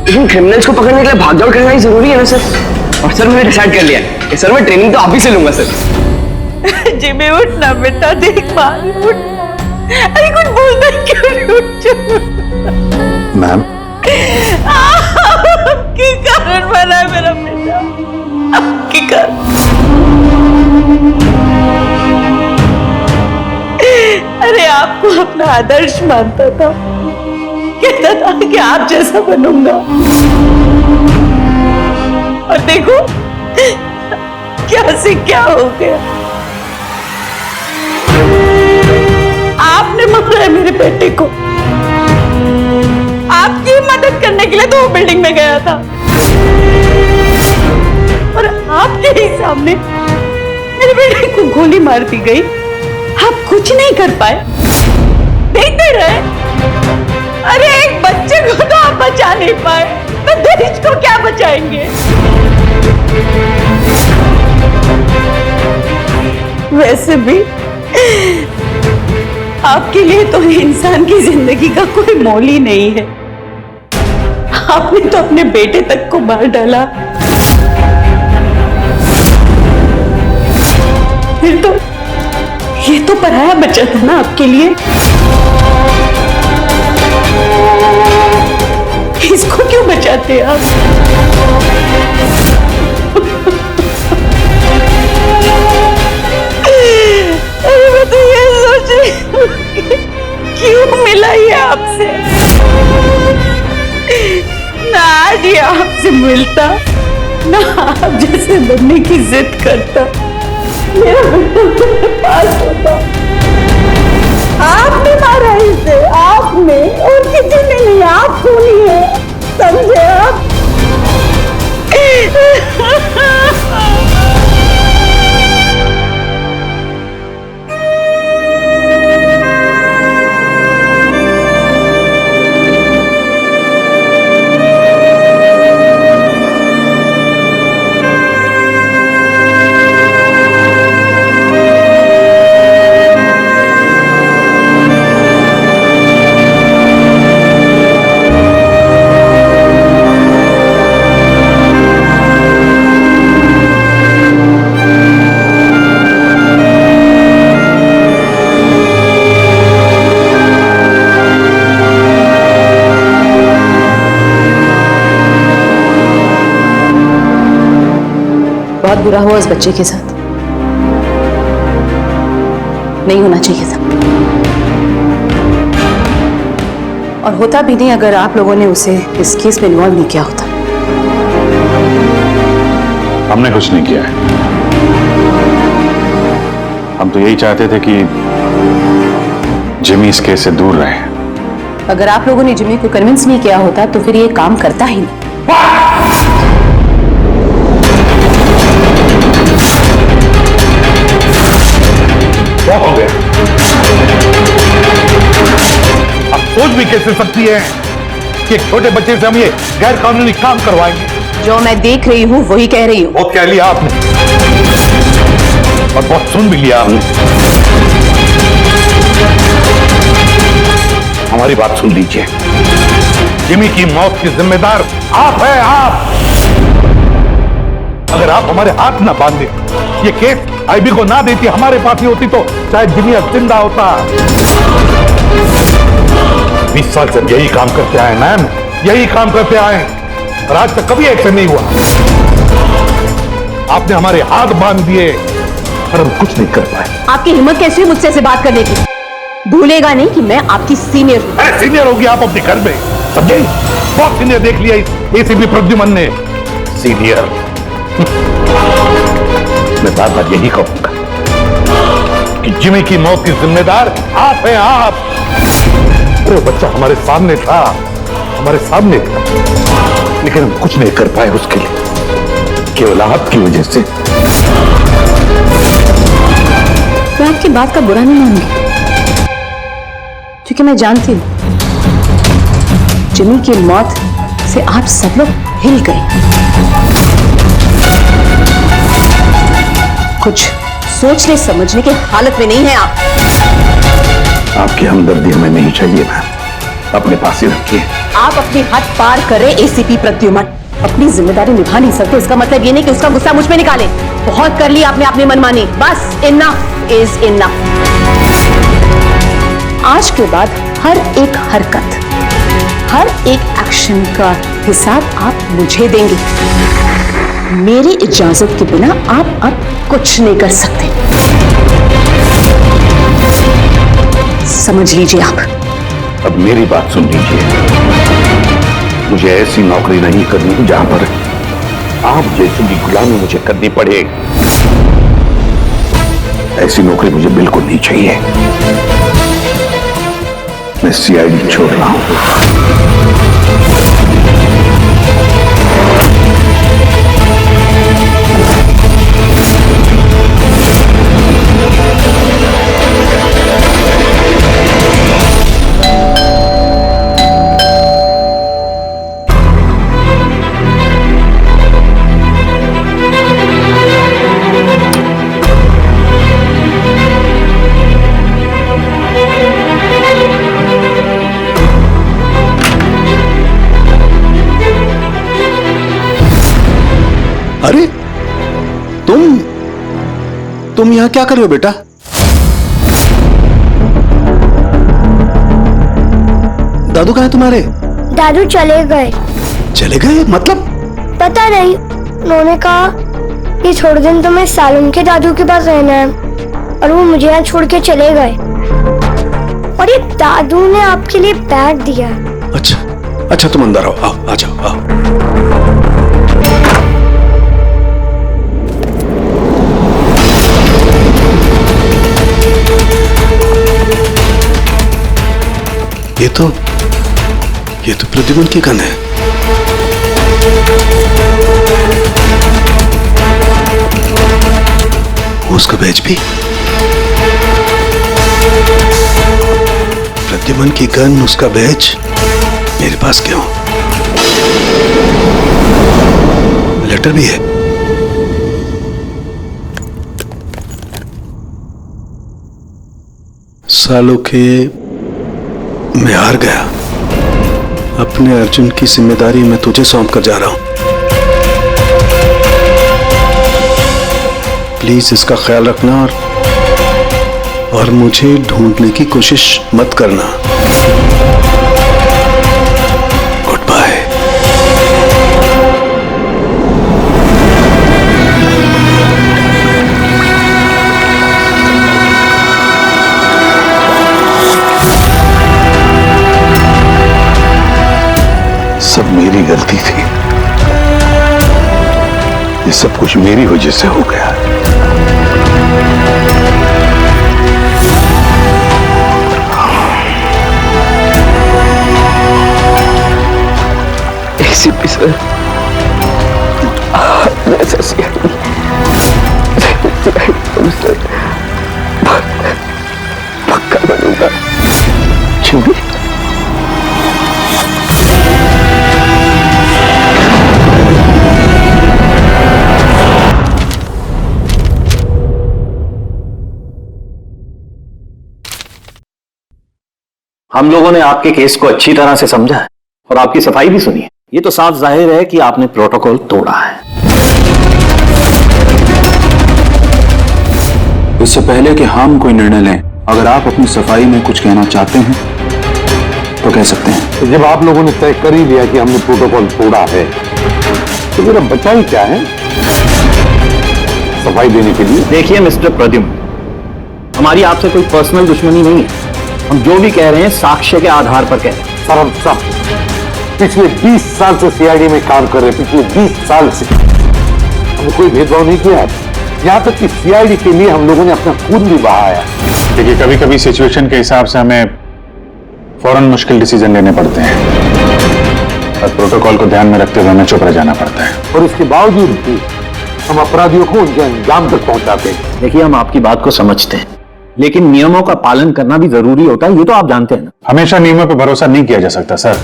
L: लेकिन क्रिमिनल्स को पकड़ने के लिए भागदौड़ करना ही जरूरी है ना सर। और सर मैंने डिसाइड कर लिया है कि सर मैं ट्रेनिंग तो आप ही से लूंगा सर।
G: जिमी उठना बेटा, देख मार उठ। अरे कुछ बोलता क्यों नहीं? उठ जा।
B: मैम,
G: आपके कारण बना है मेरा बेटा, आपके कारण। अरे आपको अपना आदर्श मानता था, कहता था कि आप जैसा बनूंगा, और देखो क्या से क्या हो गया। आपने मारा है मेरे बेटे को। आपकी मदद करने के लिए तो वो बिल्डिंग में गया था, और आपके ही सामने मेरे बेटे को गोली मार दी गई। आप कुछ नहीं कर पाए, देखते रहे। अरे एक बच्चे को तो आप बचा नहीं पाए, तो देश को क्या बचाएंगे? वैसे भी आपके लिए तो इंसान की जिंदगी का कोई मोल ही नहीं है। आपने तो अपने बेटे तक को मार डाला, फिर तो ये तो पराया बच्चा था ना आपके लिए। इसको क्यों बचाते आप? मिलता, ना आप जैसे बनने की जिद करता, मेरा बेटा मेरे पास होता। आपने मारा इसे, आपने, और किसी ने नहीं, आप खूनी है, समझे आप?
M: बहुत बुरा हुआ उस बच्चे के साथ, नहीं होना चाहिए था। और होता भी नहीं अगर आप लोगों ने उसे इस केस में इन्वॉल्व नहीं किया होता।
A: हमने कुछ नहीं किया है। हम तो यही चाहते थे कि जिमी इस केस से दूर रहे।
M: अगर आप लोगों ने जिमी को कन्विंस नहीं किया होता तो फिर ये काम करता ही नहीं।
B: क्या हो गया? अब सोच भी कैसे सकती है कि एक छोटे बच्चे से हम ये गैर कानूनी काम करवाएंगे?
M: जो मैं देख रही हूँ वही कह रही हूँ।
B: बहुत कह लिया आपने और बहुत सुन भी लिया आपने। हमारी बात सुन लीजिए। जिमी की मौत की जिम्मेदार आप हैं, आप। अगर आप हमारे हाथ ना बांधे, ये केस आईबी को ना देती, हमारे पास ही होती, तो शायद जिमी अब जिंदा होता। 20 साल से यही काम करते आए मैम, यही काम करते आए और आज तक कभी एक्शन नहीं हुआ। आपने हमारे हाथ बांध दिए और हम कुछ नहीं कर पाए।
M: आपकी हिम्मत कैसी हुई मुझसे ऐसे बात करने की? भूलेगा नहीं कि मैं आपकी सीनियर हूँ।
B: अरे सीनियर होगी आप अपने घर में, समझे? बहुत सीनियर देख लिया इस एसीपी प्रद्युमन ने। सीनियर मैं बार बार यही कहूंगा कि जिमी की मौत की जिम्मेदार आप हैं, आप। अरे वो बच्चा हमारे सामने था, हमारे सामने था, लेकिन हम कुछ नहीं कर पाए उसके लिए, केवल आपकी वजह से।
M: मैं आपकी बात का बुरा नहीं मानूंगी, क्योंकि मैं जानती हूँ जिमी की मौत से आप सब लोग हिल गए। कुछ सोचने समझने की हालत में नहीं है आप।
B: आपकी हमदर्दी हमें नहीं चाहिए मैम, अपने पास ही रखिए।
M: आप अपनी हद पार कर रहे एसीपी प्रद्युमन, अपनी जिम्मेदारी निभा नहीं सकते, इसका मतलब ये नहीं कि उसका गुस्सा मुझ पे निकाले। बहुत कर लिया आपने अपनी मनमानी, बस इनफ इज इनफ। आज के बाद हर एक हरकत, हर एक एक्शन का हिसाब आप मुझे देंगे। मेरी इजाजत के बिना आप अब कुछ नहीं कर सकते, समझ लीजिए आप।
B: अब मेरी बात सुन लीजिए। मुझे ऐसी नौकरी नहीं करनी जहां पर आप जैसी की गुलामी मुझे करनी पड़े। ऐसी नौकरी मुझे बिल्कुल नहीं चाहिए। मैं सीआईडी छोड़ रहा हूं।
K: अरे तुम यहां क्या कर रहे हो बेटा? दादू कहाँ है तुम्हारे?
F: दादू चले गए।
K: चले गए मतलब?
F: पता नहीं, उन्होंने कहा कि थोड़े दिन तो मैं सालम के दादू के पास रहना है और वो मुझे यहाँ छोड़ के चले गए। और ये दादू ने आपके लिए बैग दिया।
K: अच्छा तुम अंदर आओ, आ जाओ आओ। तो प्रद्युमन की गन है। उसका बैच भी। प्रद्युमन की गन, उसका बैच मेरे पास क्यों? लेटर भी है। सालों के मैं हार गया। अपने अर्जुन की जिम्मेदारी मैं तुझे सौंप कर जा रहा हूं। प्लीज इसका ख्याल रखना और मुझे ढूंढने की कोशिश मत करना। Good bye.
N: सब मेरी गलती थी। ये सब कुछ मेरी वजह से हो गया।
L: एसीपी सर, आपने ऐसा सीआईडी पक्का बनूंगा। क्यों?
H: हम लोगों ने आपके केस को अच्छी तरह से समझा है और आपकी सफाई भी सुनी है। ये तो साफ जाहिर है कि आपने प्रोटोकॉल तोड़ा है।
O: इससे पहले कि हम कोई निर्णय लें, अगर आप अपनी सफाई में कुछ कहना चाहते हैं तो कह सकते हैं।
N: तो जब आप लोगों ने तय कर ही लिया कि हमने प्रोटोकॉल तोड़ा है, तो मेरा बचा ही क्या है सफाई देने के लिए?
H: देखिए मिस्टर प्रद्युम्न, हमारी आपसे कोई पर्सनल दुश्मनी नहीं है। हम जो भी कह रहे हैं साक्ष्य के आधार पर कह रहे हैं।
N: सर, हम सब पिछले 20 साल से सीआईडी में काम कर रहे हैं। पिछले 20 साल से हमने कोई भेदभाव नहीं किया। यहाँ तक कि सीआईडी के लिए हम लोगों ने अपना खून भी बहाया।
A: देखिए, कभी कभी सिचुएशन के हिसाब से हमें फौरन मुश्किल डिसीजन लेने पड़ते हैं और प्रोटोकॉल को ध्यान में रखते हुए हमें चुप रह जाना पड़ता है।
N: और इसके बावजूद भी हम अपराधियों को उनके अंजाम तक पहुंचाते हैं।
H: देखिए, हम आपकी बात को समझते हैं, लेकिन नियमों का पालन करना भी जरूरी होता है। ये तो आप जानते हैं ना।
A: हमेशा नियमों पर भरोसा नहीं किया जा सकता सर।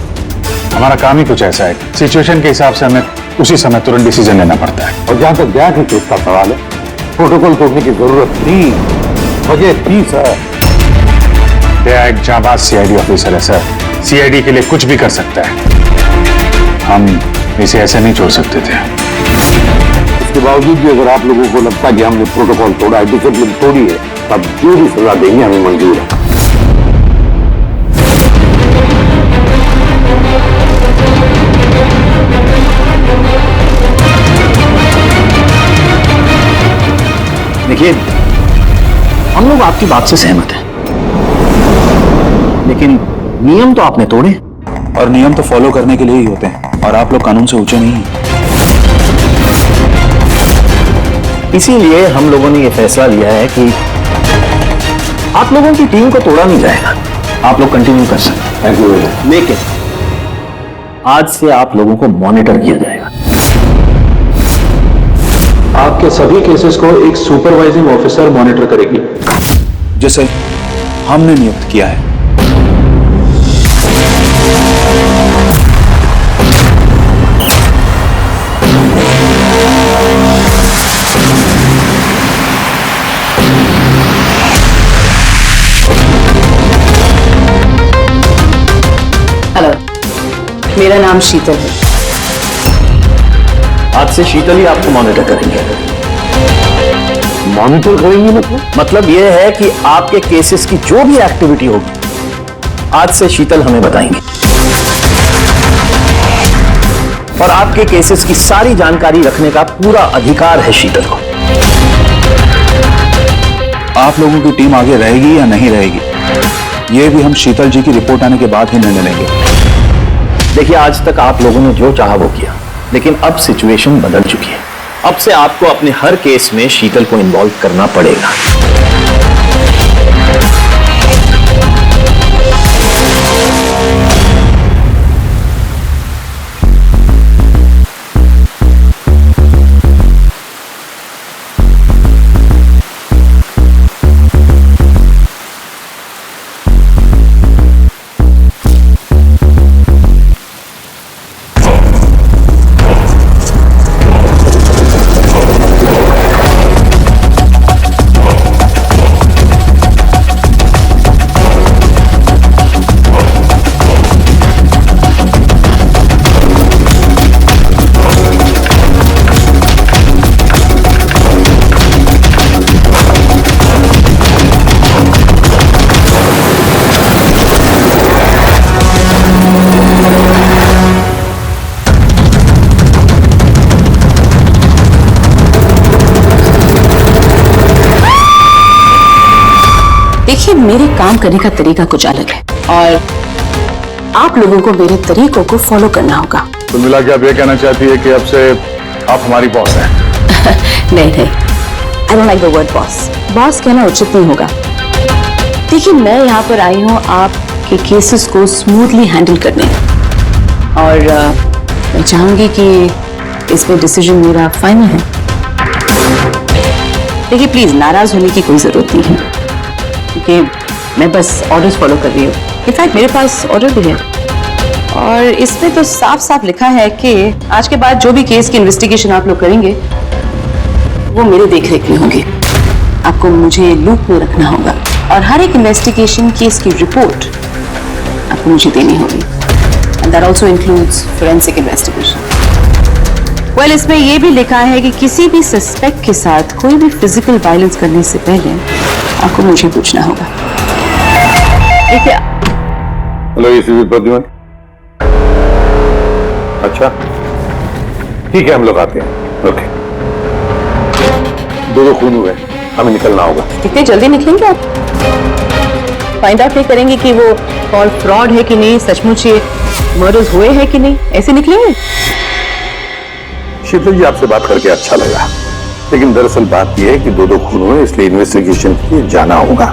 A: हमारा काम ही कुछ ऐसा है, सिचुएशन के हिसाब से हमें उसी समय तुरंत डिसीजन लेना पड़ता है।
N: और जहां तक दया के केस का सवाल है, प्रोटोकॉल तोड़ने की जरूरत थी, वजह थी सर।
A: दया एक जाबाज सीआईडी ऑफिसर है सर। सीआईडी के लिए कुछ भी कर सकता है। हम इसे ऐसे नहीं छोड़ सकते थे।
N: इसके बावजूद भी अगर आप लोगों को लगता है कि हमने प्रोटोकॉल तोड़ा है, डिसिप्लिन तोड़ी है, तब जो भी सजा देंगे हमें मंजूर है।
H: देखिए, हम लोग आपकी बात से सहमत हैं, लेकिन नियम तो आपने तोड़े।
O: और नियम तो फॉलो करने के लिए ही होते हैं, और आप लोग कानून से ऊंचे नहीं हैं।
H: इसीलिए हम लोगों ने यह फैसला लिया है कि आप लोगों की टीम को तोड़ा नहीं जाएगा। आप लोग कंटिन्यू कर सकते हैं, लेकिन आज से आप लोगों को मॉनिटर किया जाएगा।
O: आपके सभी केसेस को एक सुपरवाइजिंग ऑफिसर मॉनिटर करेगी, जिसे हमने नियुक्त किया है।
M: हेलो, मेरा नाम शीतल है।
H: आज से शीतल ही आपको मॉनिटर करेंगे।
N: मॉनिटर करेंगे
H: मतलब यह है कि आपके केसेस की जो भी एक्टिविटी होगी, आज से शीतल हमें बताएंगे, और आपके केसेस की सारी जानकारी रखने का पूरा अधिकार है शीतल को।
O: आप लोगों की टीम आगे रहेगी या नहीं रहेगी, ये भी हम शीतल जी की रिपोर्ट आने के बाद ही निर्णय लेंगे।
H: देखिए, आज तक आप लोगों ने जो चाहा वो किया, लेकिन अब सिचुएशन बदल चुकी है। अब से आपको अपने हर केस में शीतल को इन्वॉल्व करना पड़ेगा।
M: देखिए, मेरे काम करने का तरीका कुछ अलग है और आप लोगों को मेरे तरीकों को फॉलो करना होगा।
A: कुल मिला के आप ये कहना चाहती है कि अब से आप हमारी बॉस हैं?
M: नहीं नहीं, I don't like the word boss. Boss कहना उचित नहीं होगा। देखिए, मैं यहाँ पर आई हूँ आपके केसेस को स्मूथली हैंडल करने और मैं चाहूंगी कि इसमें डिसीजन मेरा फाइनल है। देखिए, प्लीज नाराज होने की कोई जरूरत नहीं है क्योंकि मैं बस ऑर्डर्स फॉलो कर रही हूँ। इनफैक्ट मेरे पास ऑर्डर भी है और इसमें तो साफ साफ लिखा है कि आज के बाद जो भी केस की इन्वेस्टिगेशन आप लोग करेंगे वो मेरे देखरेख में होगी। आपको मुझे लूप में रखना होगा और हर एक इन्वेस्टिगेशन केस की रिपोर्ट आपको मुझे देनी होगी। And that also includes forensic investigation. Well, इसमें यह भी लिखा है कि किसी भी सस्पेक्ट के साथ कोई भी फिजिकल वायलेंस करने से पहले आपको मुझे पूछना होगा। देखिए,
N: हेलो एसीपी प्रद्युमन। अच्छा ठीक है, हम लोग आते हैं। ओके, दो खून हुए, हमें निकलना होगा।
M: कितने जल्दी निकलेंगे आप? फाइंड आउट नहीं करेंगे कि वो कॉल फ्रॉड है कि नहीं, सचमुच ये मर्डर्स हुए हैं कि नहीं, ऐसे निकलेंगे?
N: शीतल जी, आपसे बात करके अच्छा लगा, लेकिन दरअसल बात यह है कि दो खून हुए, इसलिए इन्वेस्टिगेशन के लिए जाना होगा।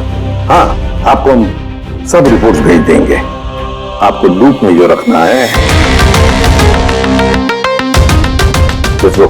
N: हाँ, आपको हम सब रिपोर्ट्स भेज देंगे। आपको लूप में जो रखना है देखो।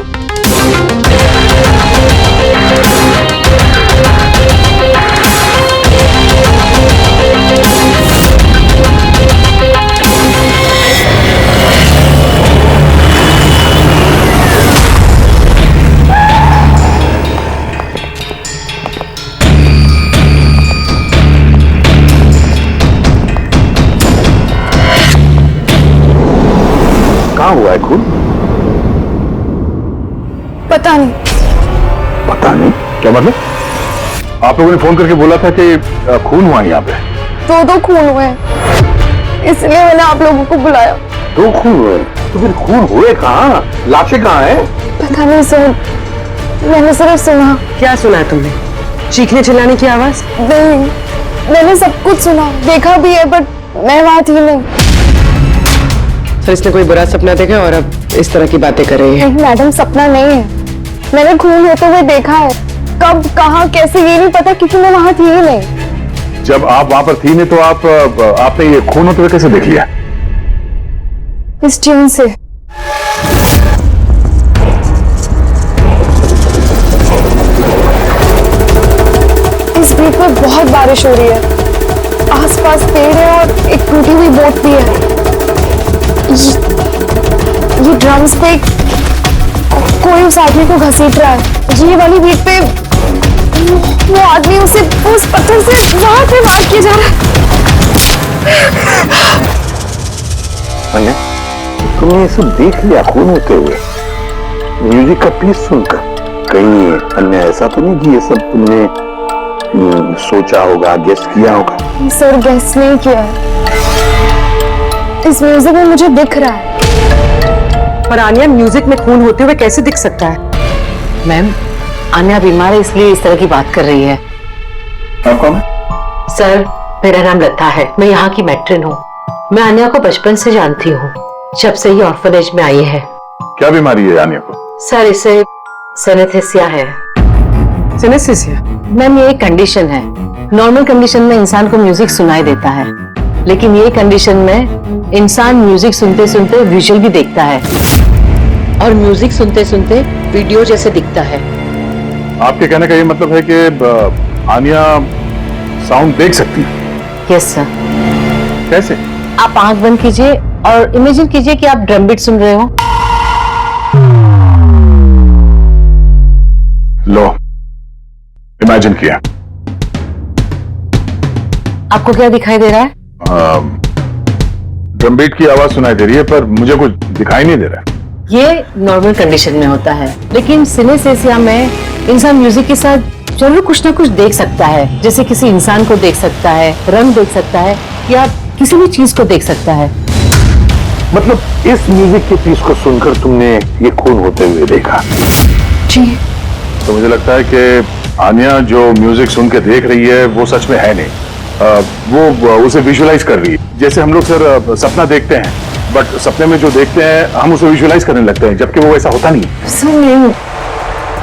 N: कहाँ हुआ है खून?
F: पता नहीं।
N: पता नहीं? क्या मतलब?
A: आप लोगों ने फोन करके बोला था कि खून हुआ यहाँ पे।
F: दो खून हुए हैं, इसलिए मैंने आप लोगों को बुलाया।
N: दो खून हुए? तो फिर खून हुए कहाँ? लाशें कहाँ हैं?
F: पता नहीं सर, मैंने सिर्फ सुना।
P: क्या सुना है तुमने? चीखने चिल्लाने की आवाज?
F: नहीं, मैंने सब कुछ सुना, देखा भी है, बट मैं वहां थी नहीं।
P: सर, इसने कोई बुरा सपना देखा और अब इस तरह की बातें कर रही है।
F: नहीं मैडम, सपना नहीं है, मैंने खून होते हुए देखा है। कब, कहाँ, कैसे, ये नहीं पता क्योंकि मैं वहां थी ही नहीं।
A: जब आप वहां पर थी नहीं तो आपने ये खून होते हुए कैसे देख लिया?
F: इस ट्यून से। इस बीच में बहुत बारिश हो रही है, आसपास पेड़ है और एक टूटी हुई बोट भी है। ये ड्रम्स पे कोई उस आदमी को घसीट रहा है। ये वाली बीट पे वो आदमी उसे उस पत्थर से वहां पे वार किया जा रहा
N: है। तुमने ये सब देख लिया खून होते हुए, म्यूजिक का पीस सुनकर? कहीं अन्य ऐसा तो नहीं कि ये सब तुमने सोचा होगा, गेस किया होगा?
F: सर, गेस नहीं किया है, इस म्यूजिक में मुझे दिख रहा है।
P: पर आन्या, म्यूजिक में खून होते हुए कैसे दिख सकता है?
M: मैम, आन्या बीमार है इसलिए इस तरह की बात कर रही है।
A: आप कौन है?
Q: सर, मेरा नाम लता है, मैं यहाँ की मैट्रिन हूँ। मैं आन्या को बचपन से जानती हूँ, जब से ये ऑर्फनेज में आई है।
A: क्या बीमारी है आन्या को?
Q: सर, इसे सेनेस्थेसिया है।
P: सेनेस्थेसिया?
M: मैम, ये एक कंडीशन है। नॉर्मल कंडीशन में इंसान को म्यूजिक सुनाई देता है, लेकिन ये कंडीशन में इंसान म्यूजिक सुनते सुनते विजुअल भी देखता है और म्यूजिक सुनते सुनते वीडियो जैसे दिखता है।
A: आपके कहने का ये मतलब है कि आन्या साउंड देख सकती है?
M: Yes sir.
A: कैसे?
M: आप आंख बंद कीजिए और इमेजिन कीजिए कि आप ड्रम बीट सुन रहे हो।
A: लो, इमेजिन किया।
M: आपको क्या दिखाई दे रहा है?
A: ड्रम बीट की आवाज सुनाई दे रही है, पर मुझे कुछ दिखाई नहीं दे रहा है।
M: ये नॉर्मल कंडीशन में होता है, लेकिन सिनेस्थेसिया में इंसान म्यूजिक के साथ जरूर कुछ ना कुछ देख सकता है, जैसे किसी इंसान को देख सकता है, रंग देख सकता है या किसी भी चीज को देख सकता है।
N: मतलब इस म्यूजिक के पीस को सुनकर तुमने ये खून होते हुए देखा?
F: जी,
N: तो मुझे लगता है कि आन्या जो म्यूजिक सुन के देख रही है वो सच में है नहीं, वो उसे विजुअलाइज कर रही है। जैसे हम लोग सर सपना देखते हैं, बट सपने में जो देखते हैं हम उसे विजुअलाइज करने लगते हैं, जबकि वो ऐसा होता नहीं।
R: सर नहीं,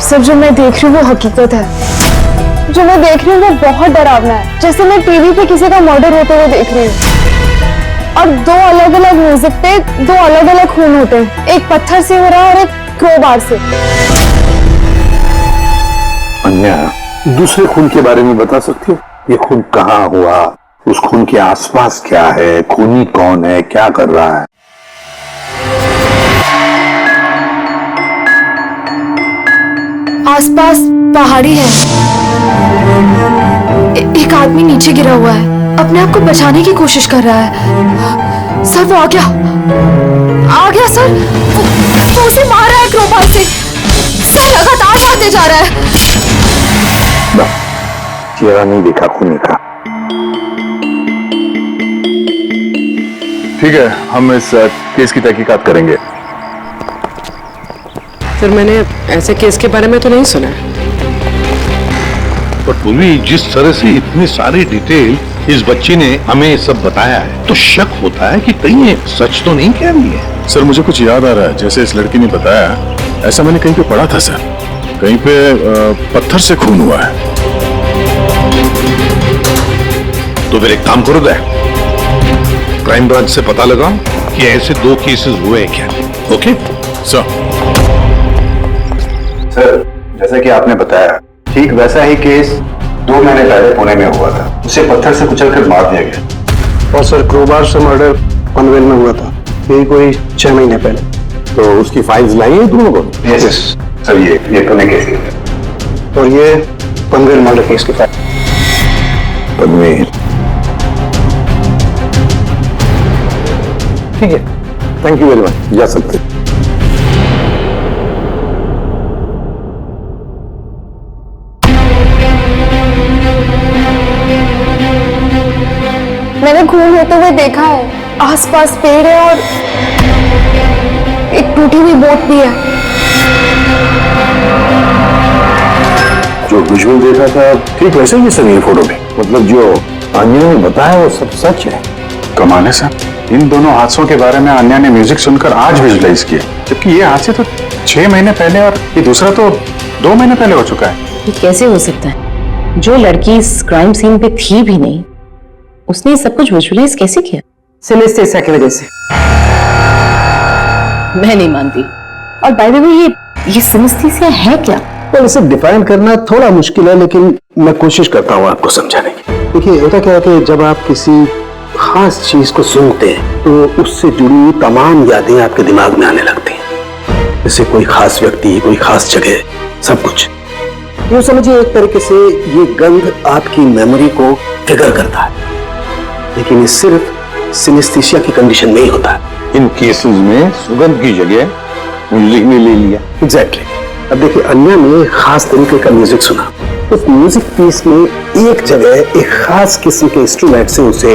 R: सर जो मैं देख रही हूँ वो हकीकत है। जो मैं देख रही हूँ वो बहुत डरावना है, जैसे मैं टीवी पे किसी का मर्डर होते हुए देख रही हूँ। और दो अलग अलग म्यूजिक पे दो अलग अलग खून होते हैं, एक पत्थर से हो रहा है और एक क्रोबार से।
N: अन्या, दूसरे खून के बारे में बता सकती हो? ये खून कहाँ हुआ, उस खून के आसपास क्या है, खूनी कौन है, क्या कर रहा है?
R: आसपास पहाड़ी है, एक आदमी नीचे गिरा हुआ है, अपने आप को बचाने की कोशिश कर रहा है। सर वो आ गया सर, वो उसे मार रहा है क्रोबार से। सर लगातार मारते जा रहा है।
N: चेहरा नहीं देखा खूनी का। ठीक है, हम इस केस की तहकीकात करेंगे।
P: सर मैंने ऐसे केस के बारे में तो नहीं सुना।
B: पर पूर्वी जिस तरह से इतनी सारी डिटेल इस बच्ची ने हमें सब बताया है, तो शक होता है कि कहीं ये सच तो नहीं कह रही है।
A: सर मुझे कुछ याद आ रहा है, जैसे इस लड़की ने बताया, ऐसा मैंने कहीं पे पढ़ा था सर, कहीं पे पत्थर से खून हुआ है।
B: तो फिर एक काम करो, क्राइम ब्रांच से पता लगाओ कि ऐसे 2 केसेस हुए क्या। Okay
A: sir.
N: सर जैसा कि आपने बताया, ठीक वैसा ही केस 2 महीने पहले पुणे में हुआ था। उसे पत्थर से कुचलकर मार दिया गया।
K: और सर क्रोबार से मर्डर पनवेल में हुआ था, यही कोई 6 महीने पहले।
N: तो उसकी फाइल्स लाई है तुम लोगों ने? यस सर, ये पुणे केस है।
K: और ये पनवेल मर्डर केस की फाइल।
N: पनवेल, ठीक है, थैंक यू वेरी मच, जा सकते हैं।
R: मैंने खून होते हुए देखा है, आसपास पेड़ है और एक टूटी हुई बोट भी है।
N: जो विजुअल देखा था ठीक वैसे ही सर ये फोटो में, मतलब जो आन्या ने बताया वो सब सच है।
A: कमाल है सर, इन दोनों हादसों के बारे में आन्या ने म्यूजिक सुनकर आज विजुअलाइज किया, जबकि ये हादसे तो 6 महीने पहले और ये दूसरा तो 2 महीने पहले हो चुका है।
M: ये कैसे हो सकता है? जो लड़की इस क्राइम सीन पे थी भी नहीं, उसने सब कुछ विजुअलाइज कैसे किया?
P: सिनेस्थेसिया की वजह से।
M: मैं नहीं मानती। और बाय द वे ये सिनेस्थेसिया है क्या?
K: तो इसे डिफाइन करना थोड़ा मुश्किल है, लेकिन मैं कोशिश करता हूँ आपको समझाने की। देखिए होता क्या है कि जब आप किसी खास चीज को सुनते हैं तो उससे जुड़ी तमाम यादें आपके दिमाग में आने लगती हैं, जैसे कोई खास व्यक्ति, कोई खास जगह, सब कुछ। यूँ समझिए एक तरीके से ये गंध आपकी मेमोरी को ट्रिगर करता है, लेकिन ये सिर्फ सिनेस्थेसिया की कंडीशन में ही होता है।
N: इन केसेस में सुगंध की जगह म्यूजिक ने ले लिया।
K: एग्जैक्टली। अब देखिए अन्या ने खास तरीके का म्यूजिक सुना, उस म्यूजिक पीस में एक जगह एक खास किस्म के इंस्ट्रूमेंट से उसे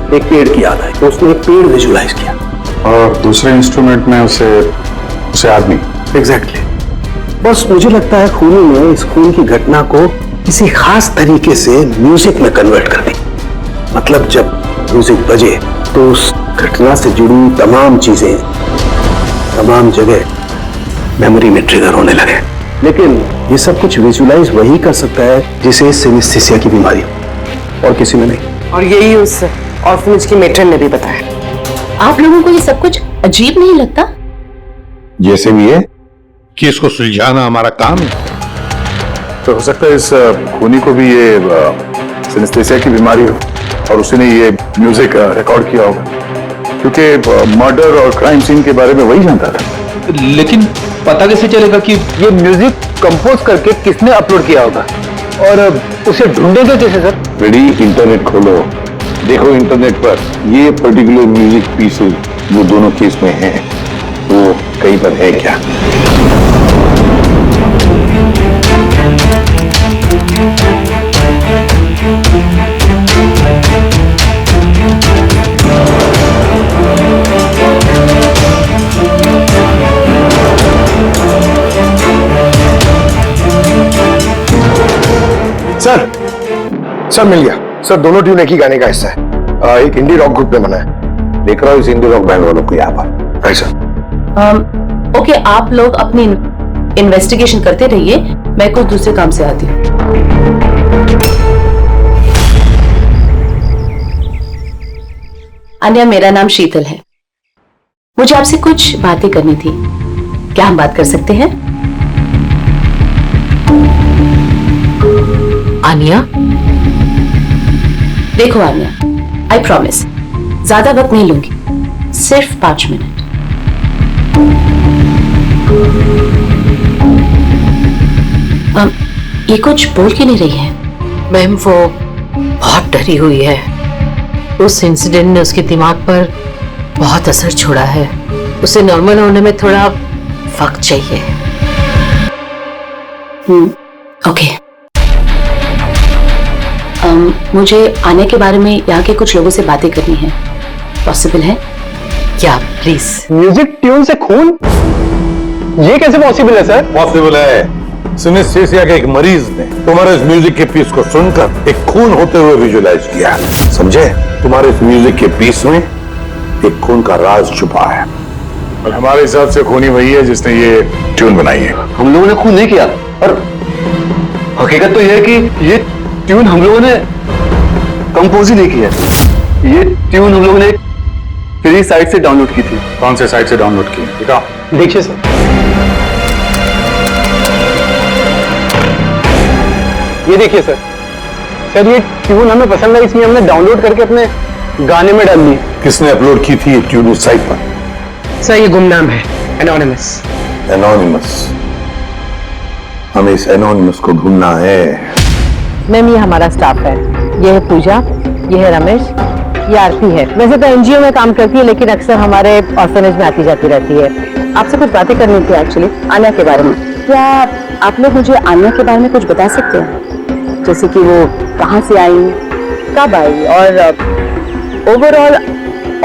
K: एक पेड़ की याद आई, तो उसने एक पेड़ विजुअलाइज किया।
A: और दूसरे इंस्ट्रूमेंट में उसे आदमी।
K: एग्जैक्टली। बस मुझे लगता है खूनी ने इस खून की घटना को किसी खास तरीके से म्यूजिक में कन्वर्ट कर दी। मतलब जब म्यूजिक बजे तो उस घटना से जुड़ी तमाम चीजें, तमाम जगह मेमोरी में ट्रिगर होने लगे। लेकिन ये सब कुछ विजुअलाइज वही कर सकता है जिसे सिनेस्थेसिया की बीमारी हो, और किसी में नहीं।
P: और यही उस ऑर्फनेज की मेट्रन ने भी बताया।
M: आप लोगों को ये सब कुछ अजीब नहीं लगता?
N: जैसे भी है,
B: केस को सुलझाना हमारा काम है।
A: तो हो सकता है इस खूनी को भी ये सिनेस्थेसिया की बीमारी हो और उसने ये म्यूजिक रिकॉर्ड किया होगा, क्योंकि मर्डर और क्राइम सीन के बारे में वही जानता था।
O: लेकिन पता कैसे चलेगा कि ये म्यूजिक कंपोज करके किसने अपलोड किया होगा, और उसे ढूंढेगा कैसे सर?
N: रेडी, इंटरनेट खोलो, देखो इंटरनेट पर ये पर्टिकुलर म्यूजिक पीसेस जो दोनों केस में हैं वो कहीं पर है क्या?
D: सर मिल गया सर। दोनों ट्यून एक ही गाने का हिस्सा है, एक इंडी रॉक ग्रुप ने बना है।
N: देख रहा हूँ इस इंडी रॉक बैंड वालों को यहाँ पर।
D: Right sir.
M: ओके, आप लोग अपनी इन्वेस्टिगेशन करते रहिए, मैं कुछ दूसरे काम से आती हूँ। अन्या, मेरा नाम शीतल है। मुझे आपसे कुछ बातें करनी थी, क्या हम बात कर सकते हैं?
Q: आनिया,
M: देखो आन्या, आई प्रॉमिस ज्यादा वक्त नहीं लूंगी, सिर्फ 5 मिनट। ये कुछ बोल क्यों नहीं रही है?
Q: मैम वो बहुत डरी हुई है। उस इंसिडेंट ने उसके दिमाग पर बहुत असर छोड़ा है। उसे नॉर्मल होने में थोड़ा वक्त चाहिए।
M: ओके। मुझे आने के बारे में यहाँ के कुछ लोगों से बातें करनी है, पॉसिबल है
Q: क्या? प्लीज।
J: म्यूजिक ट्यून से खून, ये कैसे पॉसिबल है सर?
N: पॉसिबल है। सिनेस्थेसिया के एक मरीज ने तुम्हारे इस म्यूजिक के पीस को सुनकर एक खून होते हुए विजुअलाइज किया, समझे? तुम्हारे इस म्यूजिक के पीस में एक खून का राज छुपा है।
A: और हमारे हिसाब से खूनी वही है जिसने ये ट्यून बनाई है।
J: हम लोगों ने खून नहीं किया, और हकीकत तो यह है कि ये ट्यून हम लोगों ने कंपोज ही नहीं किया। ये ट्यून हम लोगों ने फ्री साइट से डाउनलोड की थी।
A: कौन से साइट से डाउनलोड की? दिखाओ।
J: देखिए सर, ये देखिए सर। सर ये ट्यून हमें पसंद है, इसलिए हमने डाउनलोड करके अपने गाने में डाल ली।
N: किसने अपलोड की थी ये ट्यून उस साइट पर?
P: सर ये गुमनाम है, एनोनिमस।
N: एनोनिमस? हमें इस एनोनिमस को ढूंढना है।
Q: मैम ये हमारा स्टाफ है। ये है पूजा, ये है रमेश, ये आरती है। वैसे तो एनजीओ में काम करती है लेकिन अक्सर हमारे ऑर्फनेज में आती जाती रहती है। आपसे कुछ बातें करनी थी एक्चुअली आन्या के बारे में। क्या आप लोग मुझे आन्या के बारे में कुछ बता सकते हैं? जैसे कि वो कहाँ से आई, कब आई, और ओवरऑल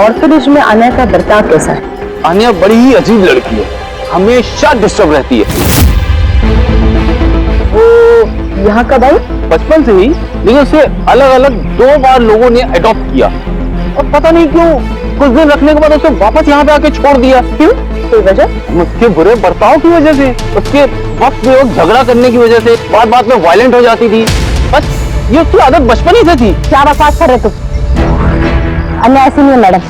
Q: ऑर्फनेज में आन्या का बर्ताव कैसा है?
J: आन्या बड़ी ही अजीब लड़की है, हमेशा डिस्टर्ब रहती है।
Q: वो यहाँ कब आई?
J: बचपन से ही, लेकिन उसे अलग अलग 2 बार लोगों ने अडॉप्ट किया, और पता नहीं क्यों कुछ दिन रखने के बाद उसे वापस यहाँ पे आके छोड़ दिया।
Q: क्यों? कोई वजह?
J: उसके बुरे बर्ताव की वजह से, उसके वक्त में लोग झगड़ा करने की वजह से, बात बात में वायलेंट हो जाती थी। बस ये उसकी आदत बचपन ही से थी।
Q: क्या बकवास कर रहे तुम? अन्या ऐसी नहीं है मैडम,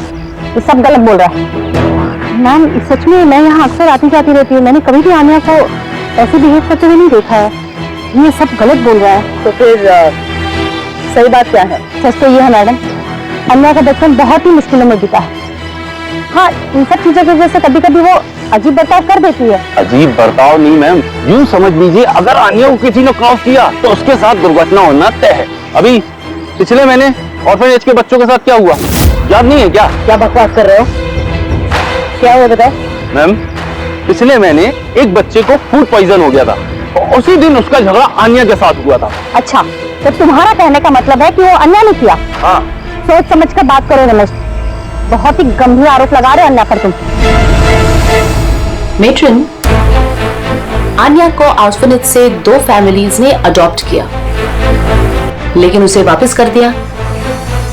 Q: ये सब गलत बोल रहा है। मैम सच में मैं यहाँ अक्सर आती जाती रहती हूँ, मैंने कभी भी आन्या को ऐसे बिहेव करते हुए नहीं देखा है। ये सब गलत बोल रहा है। तो फिर सही बात क्या है? सच तो ये है मैडम, अन्या का बचपन बहुत ही मुश्किलों में बीता है। हाँ, इन सब चीजों की वजह से कभी कभी वो अजीब बर्ताव कर देती है।
J: अजीब बर्ताव नहीं मैम, यूं समझ लीजिए अगर आन्या को किसी ने क्रॉस किया तो उसके साथ दुर्घटना होना तय है। अभी पिछले महीने ऑर्फनेज के बच्चों के साथ क्या हुआ याद नहीं है क्या?
Q: क्या बकवास कर रहे हो? क्या हुआ बताए?
J: मैम पिछले महीने एक बच्चे को फूड पॉइजन हो गया था, और उसी दिन उसका झगड़ा आन्या के साथ हुआ था।
Q: अच्छा, तो तुम्हारा कहने का मतलब है कि वो अन्या ने किया?
J: हाँ।
Q: सोच समझ कर बात करो रमेश, बहुत ही गंभीर आरोप लगा रहे हो अन्या पर तुम।
M: मेट्रन, आन्या को ऑर्फनेज से 2 फैमिलीज ने अडॉप्ट किया, लेकिन उसे वापस कर दिया।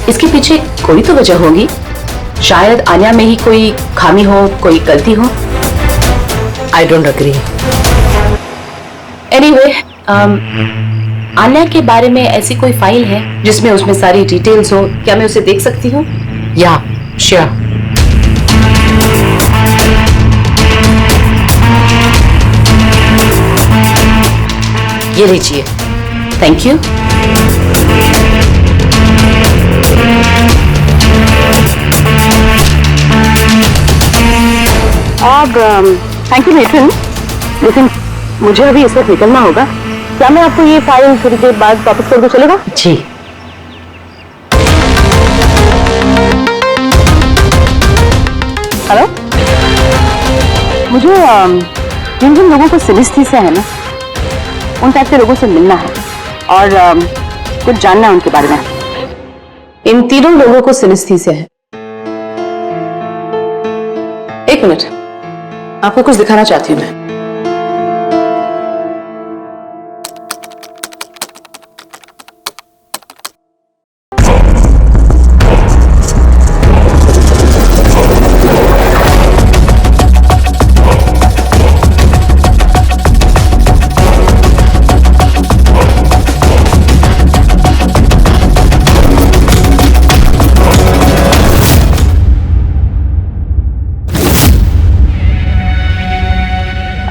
M: इसके पीछे कोई तो वजह होगी, शायद आन्या में ही कोई खामी हो, कोई गलती हो।
Q: I don't agree.
M: Anyway, Anya के बारे में ऐसी कोई फाइल है जिसमें उसमें सारी डिटेल्स हो? क्या मैं उसे देख सकती हूँ?
Q: या श्योर।
M: ये लीजिए। Thank you.
Q: अब थैंक यू मेट्रन, लेकिन मुझे अभी इस वक्त निकलना होगा। क्या मैं आपको ये फाइल थोड़ी देर बाद वापस कर दूं, चलेगा? जी। हेलो, मुझे जिन जिन लोगों को सिनेस्थीसिया है ना, उन टाइप के लोगों से मिलना है और कुछ जानना है उनके बारे में।
M: इन तीनों लोगों को सिनेस्थीसिया है। एक मिनट, आपको कुछ दिखाना चाहती हूँ मैं।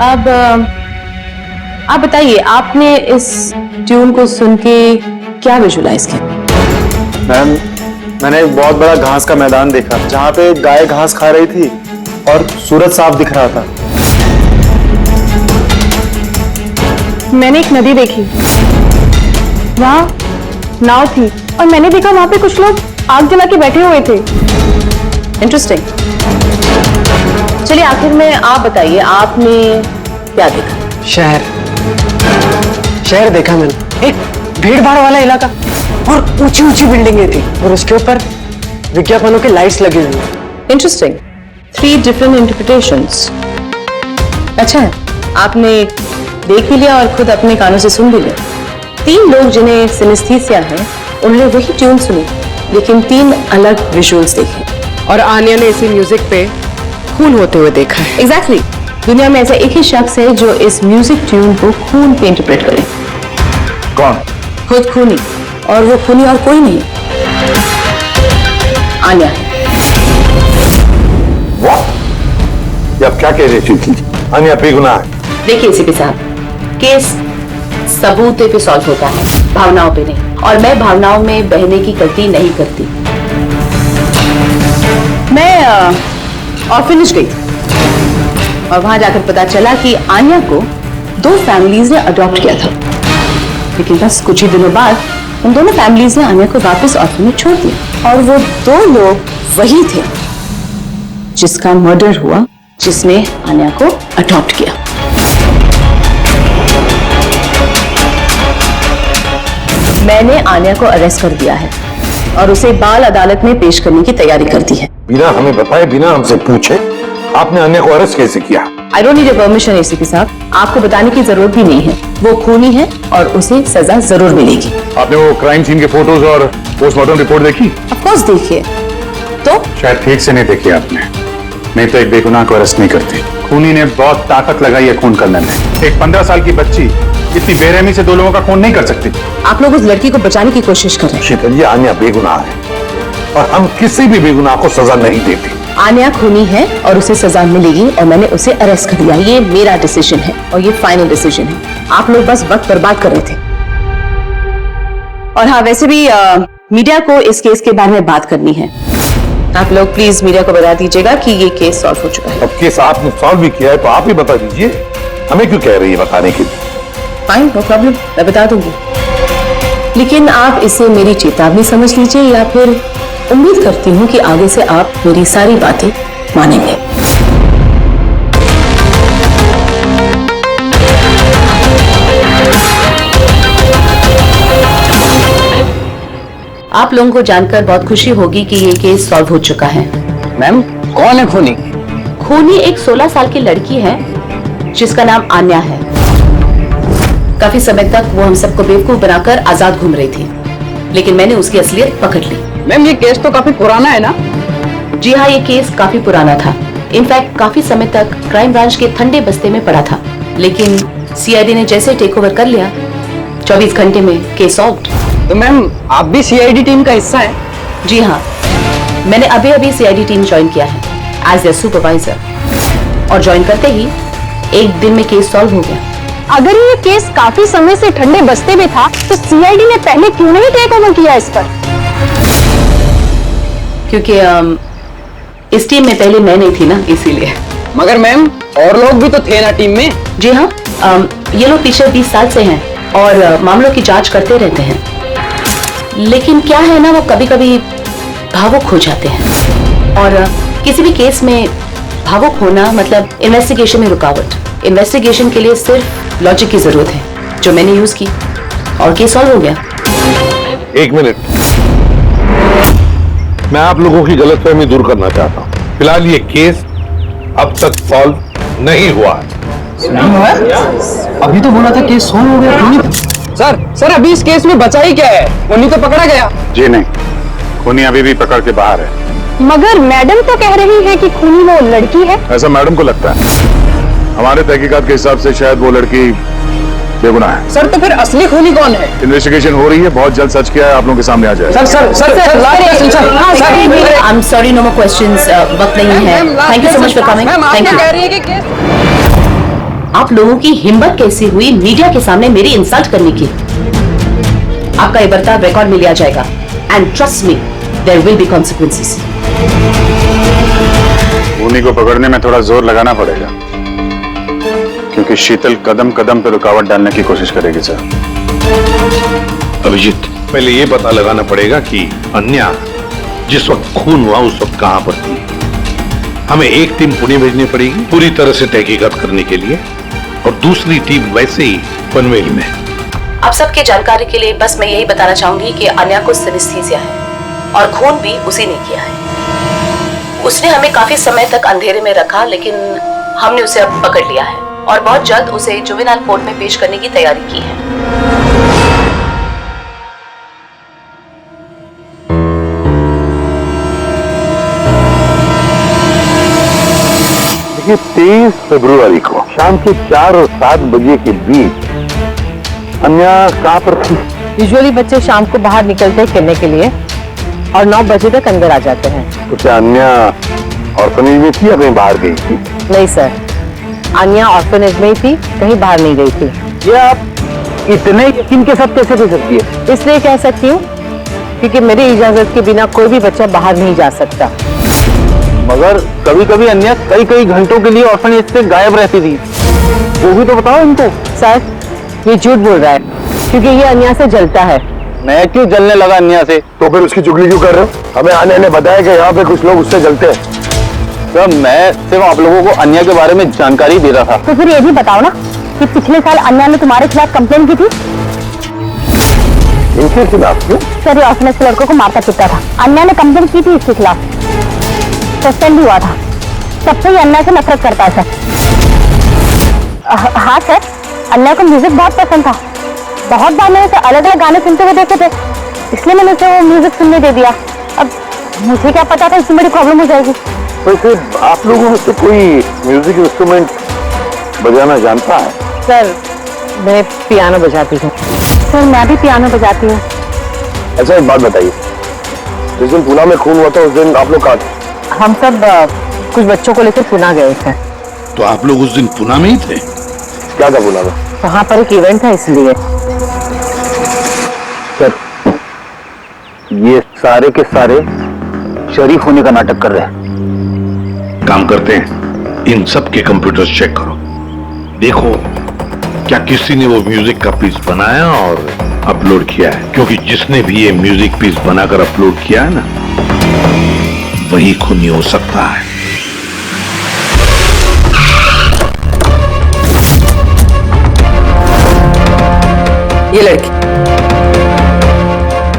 M: अब आप बताइए, आपने इस ट्यून को सुन के क्या विजुलाइज किया?
E: मैम, मैंने एक बहुत बड़ा घास का मैदान देखा जहाँ पे गाय घास खा रही थी और सूरज साफ दिख रहा था।
R: मैंने एक नदी देखी, वहाँ नाव थी और मैंने देखा वहाँ पे कुछ लोग आग जला के बैठे हुए थे।
M: इंटरेस्टिंग। चलिए आखिर में आप बताइए, आपने क्या देखा?
K: शहर देखा मैंने, एक भीड़ भाड़ वाला इलाका और ऊंची ऊंची बिल्डिंगें थी और उसके ऊपर विज्ञापनों के लाइट्स लगी हुई।
M: इंटरेस्टिंग। 3 different interpretations. अच्छा है, आपने देख भी लिया और खुद अपने कानों से सुन भी लिया। 3 लोग जिन्हें सिनेस्थीसिया है, उन्होंने वही ट्यून सुनी लेकिन 3 अलग विजुअल्स देखे।
P: और आन्या ने इसी म्यूजिक पे खून होते हुए देखा है।
M: एग्जैक्टली। दुनिया में ऐसा एक ही शख्स है जो इस म्यूजिक ट्यून को खून पे इंटरप्रेट करे।
N: कौन?
M: खुद खूनी, और वो खूनी और कोई नहीं, आन्या है।
N: ये आप क्या कह रहे थी? आन्या बेगुनाह है।
M: देखिए एसीपी साहब, केस सबूत पे सॉल्व होता है, भावनाओं पे नहीं, और मैं भावनाओं में बहने की गलती नहीं करती। मैं ऑर्फनेज गई और वहां जाकर पता चला कि आन्या को 2 फैमिलीज ने अडॉप्ट किया था, लेकिन बस कुछ ही दिनों बाद उन दोनों फैमिलीज ने आन्या को वापस ऑर्फनेज छोड़ दिया। और वो 2 लोग वही थे जिसका मर्डर हुआ, जिसने आन्या को अडॉप्ट किया। मैंने आन्या को अरेस्ट कर दिया है और उसे बाल अदालत में पेश करने की तैयारी कर दी है।
N: बिना हमें बताए, बिना हमसे पूछे आपने आन्या को अरेस्ट कैसे किया?
M: I don't need a permission ACP साहब, आपको बताने की जरूरत भी नहीं है। वो खूनी है और उसे सजा जरूर मिलेगी।
A: आपने वो क्राइम सीन के फोटोज और पोस्टमार्टम रिपोर्ट देखी?
M: ऑफ कोर्स देखिए। तो
A: शायद ठीक से नहीं देखी आपने, नहीं तो एक बेगुनाह को अरेस्ट नहीं करती। खूनी ने बहुत ताकत लगाई है खून करने में। एक 15 साल की बच्ची इतनी बेरहमी से 2 लोगों का खून नहीं कर सकती।
M: आप लोग उस लड़की को बचाने की कोशिश कर रहे हैं।
N: शीतल जी, आन्या बेगुनाह है और हम किसी भी बेगुनाह को सजा नहीं देते।
M: आन्या खूनी है और उसे सजा मिलेगी और मैंने उसे अरेस्ट कर लिया। ये मेरा डिसीजन है और ये फाइनल डिसीजन है। आप लोग बस वक्त बर्बाद कर रहे थे। और हाँ, वैसे भी मीडिया को इस केस के बारे में बात करनी है। आप लोग प्लीज मीडिया को बता दीजिएगा कि ये केस सॉल्व हो चुका है।
N: अब केस आपने सॉल्व भी किया है तो आप ही बता दीजिए, हमें क्यों कह रही है बताने के लिए?
M: फाइन, नो प्रॉब्लम, मैं बता दूंगी। लेकिन आप इसे मेरी चेतावनी समझ लीजिए या फिर उम्मीद करती हूँ कि आगे से आप मेरी सारी बातें मानेंगे। आप लोगों को जानकर बहुत खुशी होगी कि ये केस सॉल्व हो चुका है।
H: मैम, कौन है खूनी?
M: खूनी एक 16 साल की लड़की है जिसका नाम आन्या है। काफी समय तक वो हम सबको बेवकूफ बनाकर आजाद घूम रही थी, लेकिन मैंने उसकी असलियत पकड़ ली।
H: मैम, ये केस तो काफी पुराना है ना?
M: जी हाँ, ये केस काफी पुराना था। इनफैक्ट काफी समय तक क्राइम ब्रांच के ठंडे बस्ते में पड़ा था, लेकिन सीआईडी ने जैसे टेक ओवर कर लिया, 24 घंटे में केस सॉल्व्ड।
H: तो मैम, आप भी सीआईडी टीम का हिस्सा है?
M: जी हाँ, मैंने अभी सीआईडी टीम ज्वाइन किया है एज ए सुपरवाइजर, और ज्वाइन करते ही एक दिन में केस सॉल्व हो गया।
R: अगर ये केस काफी समय से ठंडे बस्ते में था तो सीआईडी ने पहले क्यों नहीं टेक ओवर किया इस पर?
M: क्योंकि इस टीम में पहले मैं नहीं थी ना, इसीलिए।
H: मगर मैम, और लोग भी तो थे ना टीम में?
M: जी हाँ, ये लोग पिछले 20 साल से हैं और मामलों की जांच करते रहते हैं, लेकिन क्या है ना, वो कभी कभी भावुक हो जाते हैं। और किसी भी केस में भावुक होना मतलब इन्वेस्टिगेशन में रुकावट। इन्वेस्टिगेशन के लिए सिर्फ लॉजिक की जरूरत है, जो मैंने यूज की और केस सॉल्व हो गया।
N: 1 मिनट, मैं आप लोगों की गलतफहमी दूर करना चाहता हूँ। फिलहाल ये केस अब तक सॉल्व नहीं हुआ है।
H: अभी तो बोला था केस सॉल्व हो गया। सर, अभी इस केस में बचा ही क्या है? उन्हीं तो पकड़ा गया।
A: जी नहीं, खूनी अभी भी पकड़ के बाहर है।
R: मगर मैडम तो कह रही है कि खूनी वो लड़की है।
A: ऐसा मैडम को लगता है। हमारे तहकीकात के हिसाब से शायद वो लड़की बेगुनाह है।
H: सर, तो फिर असली खूनी कौन है?
A: इन्वेस्टिगेशन हो रही है, बहुत जल्द सच क्या है आप लोगों के सामने आ जाएगा।
M: I am sorry, no more questions, वक्त नहीं है। Thank you so much for coming. Thank you. आप लोगों की हिम्मत कैसी हुई मीडिया के सामने मेरी इंसल्ट करने की? आपका ये बर्ताव रिकॉर्ड में लिया जाएगा and trust me there will be consequences.
A: उन्हीं को पकड़ने में थोड़ा जोर लगाना पड़ेगा, क्योंकि शीतल कदम कदम पे रुकावट डालने की कोशिश करेगी सर।
B: अभिजीत, पहले ये पता लगाना पड़ेगा कि अन्या जिस वक्त खून हुआ उस वक्त कहां पर थी। हमें एक टीम पुणे भेजनी पड़ेगी पूरी तरह से तहकीकात करने के लिए, और दूसरी टीम वैसे ही पनवेल में।
M: आप सबके जानकारी के लिए बस मैं यही बताना चाहूंगी कि अन्या को सिनेस्थीसिया है और खून भी उसी ने किया है। उसने हमें काफी समय तक अंधेरे में रखा, लेकिन हमने उसे अब पकड़ लिया है और बहुत जल्द उसे जुवेनाइल कोर्ट में पेश करने की तैयारी की है।
N: देखिए, 23 फरवरी को शाम के 4 और 7 बजे के बीच अन्या कहाँ पर थी?
Q: यूजुअली बच्चे शाम को बाहर निकलते हैं खेलने के लिए और 9 बजे तक अंदर आ जाते हैं।
N: तो क्या अन्या ऑर्फनेज में थी या कहीं बाहर गई थी?
Q: नहीं सर, अन्या ऑर्फनेज में ही थी, कहीं बाहर नहीं गई थी।
J: ये आप इतने यकीन के साथ कैसे कह सकती है?
Q: इसलिए कह सकती हूँ क्योंकि मेरी इजाजत के बिना कोई भी बच्चा बाहर नहीं जा सकता।
J: मगर कभी कभी अन्या कई घंटों के लिए ऑर्फनेज से गायब रहती थी, वो भी तो बताओ इनको।
Q: सर, ये झूठ बोल रहा है क्योंकि ये अन्या से जलता है।
J: मैं क्यों जलने लगा अन्या से?
D: तो फिर उसकी चुगली क्यों कर रहे हो? हमें आने ने बताया कि यहाँ पे कुछ लोग उससे जलते हैं।
J: सर, मैं सिर्फ आप लोगों को अन्या के बारे में जानकारी दे रहा था।
Q: तो फिर ये भी बताओ ना कि पिछले साल अन्या ने तुम्हारे खिलाफ कंप्लेन की थी।
N: इनके खिलाफ क्यों?
Q: सर, ये ऑर्फनेज के लड़कों को मारता पीटता था। अन्या ने कंप्लेन की थी इसके खिलाफ, सस्पेंड हुआ था। तब से ये अन्या से नफरत करता है सर। हाँ सर, अन्या को म्यूजिक बहुत पसंद था। बहुत बार मैंने उसे अलग अलग गाने सुनते हुए देखे थे, इसलिए मैंने उसे वो म्यूजिक सुनने दे दिया। अब मुझे क्या पता था इसमें बड़ी प्रॉब्लम हो जाएगी।
N: तो फिर आप लोगों में से कोई म्यूजिक इंस्ट्रूमेंट बजाना जानता है?
Q: सर, मैं पियानो बजाती हूँ। सर, मैं भी पियानो बजाती हूँ।
D: अच्छा, एक बात बताइए, जिस दिन पूना में खून हुआ था उस दिन आप लोग कहाँ थे?
Q: हम सब कुछ बच्चों को लेकर पुणे गए थे।
B: तो आप लोग उस दिन पुणे में ही थे?
D: क्या था पुणे में?
Q: वहाँ पर एक इवेंट था इसलिए।
J: सर, ये सारे के सारे शरीफ होने का नाटक कर रहे हैं।
B: काम करते हैं, इन सब के कंप्यूटर्स चेक करो, देखो क्या किसी ने वो म्यूजिक का पीस बनाया और अपलोड किया है, क्योंकि जिसने भी ये म्यूजिक पीस बनाकर अपलोड किया है ना, वही खूनी हो सकता है।
P: ये लड़की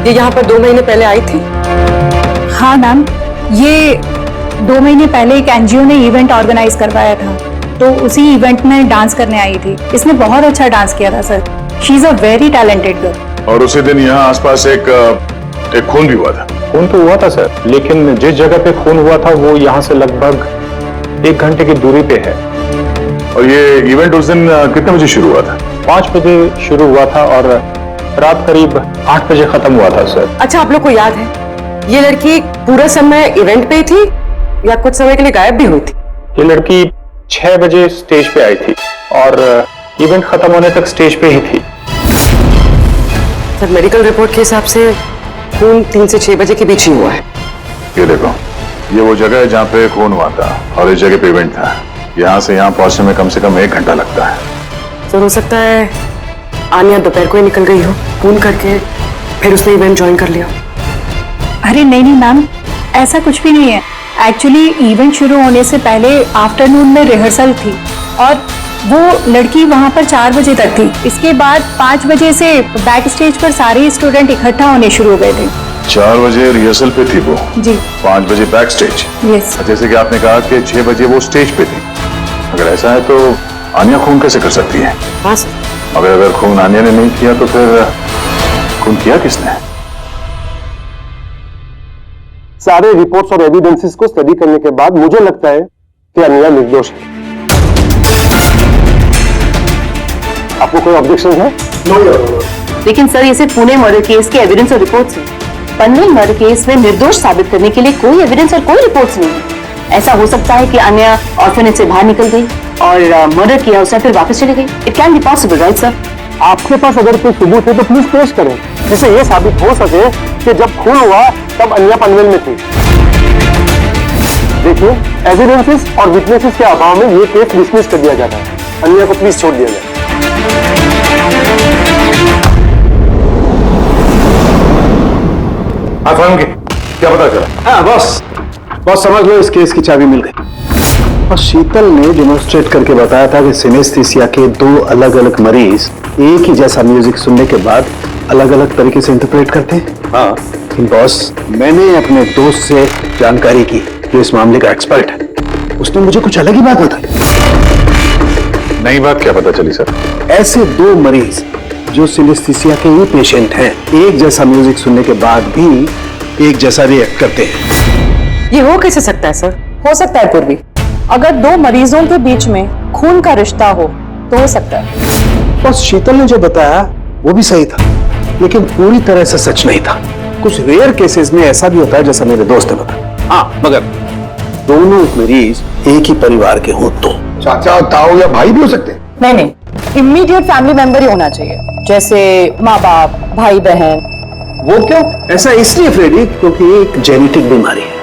P: ये यहाँ पर 2 महीने पहले आई थी।
R: हाँ मैम, ये 2 महीने पहले एक एनजीओ ने इवेंट ऑर्गेनाइज करवाया था, तो उसी इवेंट में डांस करने आई थी। इसने बहुत अच्छा डांस किया था sir. She is a very talented girl.
A: और उसी दिन यहाँ आसपास एक खून भी हुआ था।
O: खून तो हुआ था सर, लेकिन जिस जगह पे खून हुआ था वो यहाँ से लगभग 1 घंटे की दूरी पे है।
A: और ये इवेंट उस दिन कितने बजे शुरू हुआ था?
O: 5 बजे शुरू हुआ था और रात करीब 8 बजे खत्म हुआ था सर।
P: अच्छा, आप लोग को याद है ये लड़की पूरा समय इवेंट पे ही थी या कुछ समय के लिए गायब भी हुई थी?
O: ये लड़की 6 बजे स्टेज पे आई थी और इवेंट खत्म होने तक स्टेज पे ही थी।
P: सर, मेडिकल रिपोर्ट के हिसाब से खून 3 से 6 बजे के बीच ही हुआ है।
A: ये देखो, ये वो जगह है जहाँ पे खून हुआ था और इस जगह पे इवेंट था। यहाँ से यहाँ पहुंचने में कम से कम 1 घंटा लगता है।
P: सर, हो सकता है आनिया दोपहर को ही निकल गई हो, खून करके फिर उसने इवेंट ज्वाइन कर लिया।
R: अरे नहीं नहीं मैम, ऐसा कुछ भी नहीं है। एक्चुअली इवेंट शुरू होने से पहले आफ्टरनून में रिहर्सल थी और वो लड़की वहाँ पर 4 बजे तक थी। इसके बाद 5 बजे से बैक स्टेज पर सारे स्टूडेंट इकट्ठा होने शुरू हो गए थे।
A: 4 बजे रिहर्सल पे थी वो
R: जी,
A: 5 बजे बैक स्टेज।
R: यस।
A: जैसे कि आपने कहा कि 6 बजे वो स्टेज पे थी। अगर ऐसा है तो आनिया खून कैसे कर सकती है?
P: हाँ सर।
A: अगर खून आनिया ने नहीं किया तो फिर खून किया किसने?
D: सारे रिपोर्ट्स और एविडेंसेस को स्टडी करने के बाद मुझे लगता है कि अन्या निर्दोष है। आपको कोई ऑब्जेक्शन है?
M: लेकिन सर, ये सिर्फ पुणे मर्डर केस के एविडेंस और रिपोर्ट्स हैं। पनवेल मर्डर केस में निर्दोष साबित करने के लिए कोई एविडेंस और कोई रिपोर्ट्स नहीं है। ऐसा हो सकता है कि अन्या ऑर्फनेज से बाहर निकल गई
G: और मर्डर किया उसने फिर वापस चली गई। It can be possible, right sir?
K: आपके पास अगर कोई सबूत है तो प्लीज पेश करें, जिससे ये साबित हो सके कि जब खून हुआ तब अन्या पनवेल में थी। देखिए, एविडेंसेस और विटनेसेस के अभाव में ये केस डिसमिस कर दिया जाता है। अन्या को प्लीज छोड़ दिया जाए।
N: क्या पता चला?
K: हाँ बॉस समझ लो, इस केस की चाबी मिल गई। और शीतल ने डेमोन्स्ट्रेट करके बताया था कि सिनेस्थीसिया के 2 अलग अलग मरीज एक ही जैसा म्यूजिक सुनने के बाद अलग अलग तरीके से इंटरप्रेट करते हैं। हाँ बॉस, मैंने अपने दोस्त से जानकारी की जो इस मामले का एक्सपर्ट है। उसने मुझे कुछ अलग ही बात बताई।
A: नई बात क्या पता चली सर?
K: ऐसे 2 मरीज जो सिनेस्थीसिया के ही पेशेंट हैं, एक जैसा म्यूजिक सुनने के बाद भी एक जैसा रिएक्ट करते हैं।
M: ये हो कैसे सकता है सर? हो सकता है पूर्वी, अगर 2 मरीजों के बीच में खून का रिश्ता हो तो हो सकता है।
K: बस शीतल ने जो बताया वो भी सही था, लेकिन पूरी तरह से सच नहीं था। कुछ रेयर केसेस में ऐसा भी होता है जैसा मेरे दोस्त ने बताया। हाँ, मगर दोनों मरीज एक ही परिवार के हो तो
D: चाचा, ताऊ या भाई भी हो सकते हैं।
M: नहीं, इमीडिएट फैमिली मेंबर ही होना चाहिए, जैसे माँ बाप, भाई बहन।
K: वो क्यों? ऐसा इसलिए फ्रेडी क्योंकि एक जेनेटिक बीमारी है।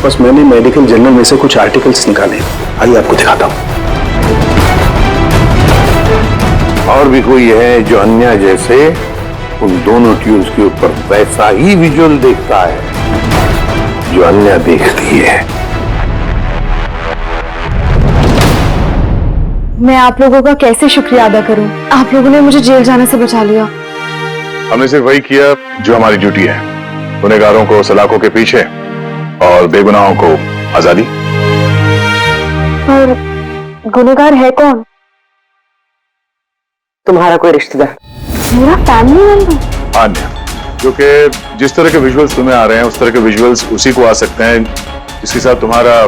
K: बस मैंने मेडिकल जर्नल में से कुछ आर्टिकल्स निकाले, आइए आपको दिखाता हूँ।
N: और भी कोई है जो अन्या जैसे उन दोनों ट्यून्स के ऊपर वैसा ही विजुअल देखता है जो अन्या देखती है?
R: मैं आप लोगों का कैसे शुक्रिया अदा करूं? आप लोगों ने मुझे जेल जाने से बचा लिया।
A: हमने सिर्फ वही किया जो हमारी ड्यूटी है, गुनहगारों को सलाखों के पीछे और बेगुनाहों को आजादी।
R: और गुनहगार है कौन?
P: तुम्हारा कोई रिश्तेदार।
R: मेरा फैमिली मेंबर?
A: अन्य, जो कि जिस तरह के विजुअल्स तुम्हें आ रहे हैं उस तरह के विजुअल्स उसी को आ सकते हैं जिसके साथ तुम्हारा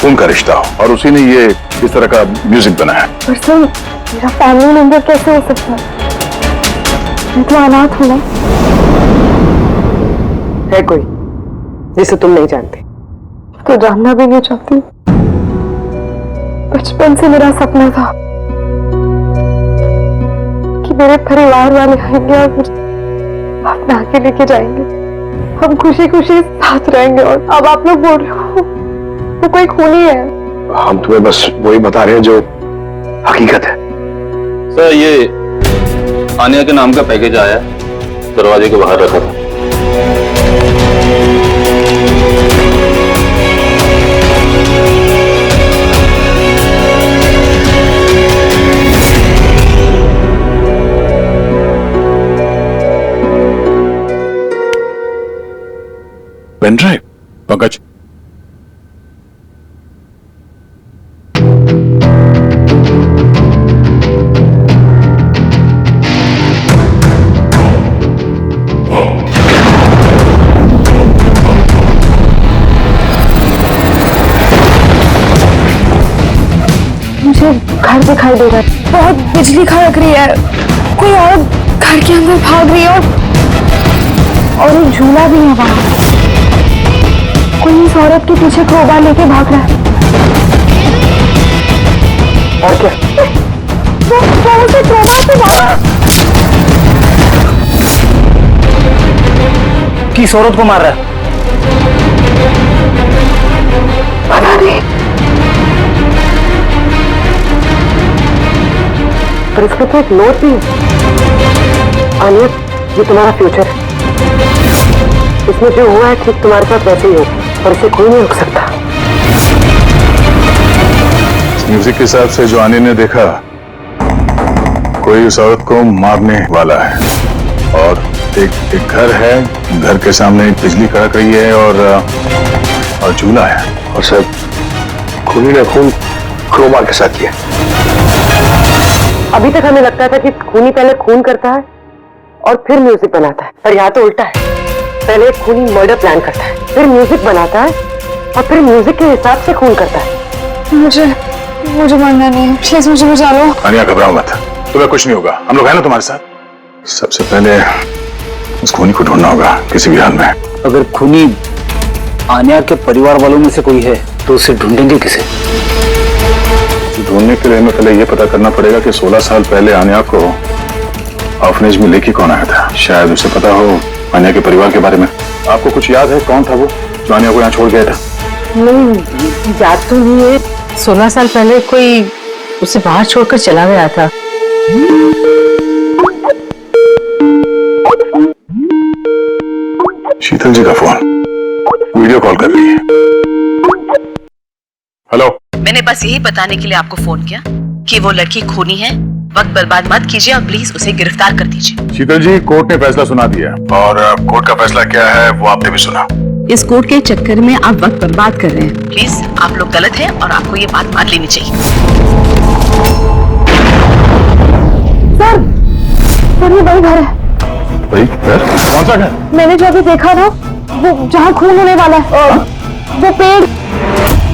A: खून का रिश्ता हो, और उसी ने ये इस तरह का म्यूजिक बनाया।
R: पर सर, मेरा फैमिली मेंबर कैसे हो सकता है? मैं तो अनाथ हूं ना।
P: है कोई जिसे तुम नहीं जानते?
R: तो जानना भी नहीं चाहती। बचपन से मेरा सपना था कि मेरे परिवार वाले आएंगे और मुझे अपना के लेके जाएंगे, हम खुशी खुशी साथ रहेंगे। और अब आप लोग बोल रहे हो वो कोई खूनी है।
D: हम तुम्हें बस वही बता रहे हैं जो हकीकत है।
O: सर, ये आनिया के नाम का पैकेज आया, दरवाजे के बाहर रखा था।
A: Pen drive? पंकज,
R: मुझे घर दिखाई दे रहा है, बहुत बिजली खड़क रही है, कोई औरत घर के अंदर भाग रही है और एक झूला भी है वहां। कोई इस औरत के पीछे क्रोबार लेके भाग रहा है।
D: और क्या?
R: वो उसे क्रोबार से मारा।
H: किस औरत को मार रहा है?
R: पता नहीं,
P: पर इसका तो एक नोट भी है। आनिया, ये तुम्हारा फ्यूचर है। इसमें जो हुआ है ठीक तुम्हारे साथ वैसे ही हो, और इसे कोई नहीं रोक सकता।
A: इस म्यूजिक के हिसाब से जो आने ने देखा, कोई उस औरत को मारने वाला है, और एक घर है, घर के सामने एक बिजली कड़क रही है और झूला है।
D: और सर, खूनी ने खून क्रोबार के साथ किया।
P: अभी तक हमें लगता था कि खूनी पहले खून करता है और फिर म्यूजिक बनाता है, पर यहाँ तो उल्टा है। पहले एक खूनी मर्डर प्लान करता है, फिर म्यूजिक बनाता है और फिर म्यूजिक के हिसाब से खून करता है।
R: मुझे मरना नहीं है, प्लीज मुझे बचा लो।
A: आनिया, घबराओ मत, तुम्हें कुछ नहीं होगा, हम लोग हैं ना तुम्हारे साथ। सबसे पहले उस खूनी को ढूंढना होगा किसी भी हाल में।
H: अगर खूनी आनिया के परिवार वालों में से कोई है तो उसे ढूंढेंगे किसे?
A: ढूंढने के लिए हमें पहले ये पता करना पड़ेगा कि 16 साल पहले आन्या को ऑर्फनेज में लेके कौन आया था। शायद उसे पता हो आन्या के परिवार के बारे में। आपको कुछ याद है कौन था वो जो आन्या को यहाँ छोड़ गया था?
Q: नहीं, याद तो नहीं है। 16 साल पहले कोई उसे बाहर छोड़कर चला गया था।
A: शीतल जी का फोन, वीडियो कॉल कर रही है। हेलो।
M: मैंने बस यही बताने के लिए आपको फोन किया कि वो लड़की खूनी है। वक्त बर्बाद मत कीजिए और प्लीज उसे गिरफ्तार कर दीजिए।
A: शीतल जी, कोर्ट ने फैसला सुना दिया और कोर्ट का फैसला क्या है वो आपने भी सुना।
M: इस कोर्ट के चक्कर में आप वक्त बर्बाद कर रहे हैं। प्लीज, आप लोग गलत हैं और आपको ये बात मान लेनी चाहिए।
R: सर ये वही घर है।
A: वही घर? कौन सा घर?
R: मैंने जो अभी देखा ना, वो जहाँ खून होने वाला है, वो पेड़,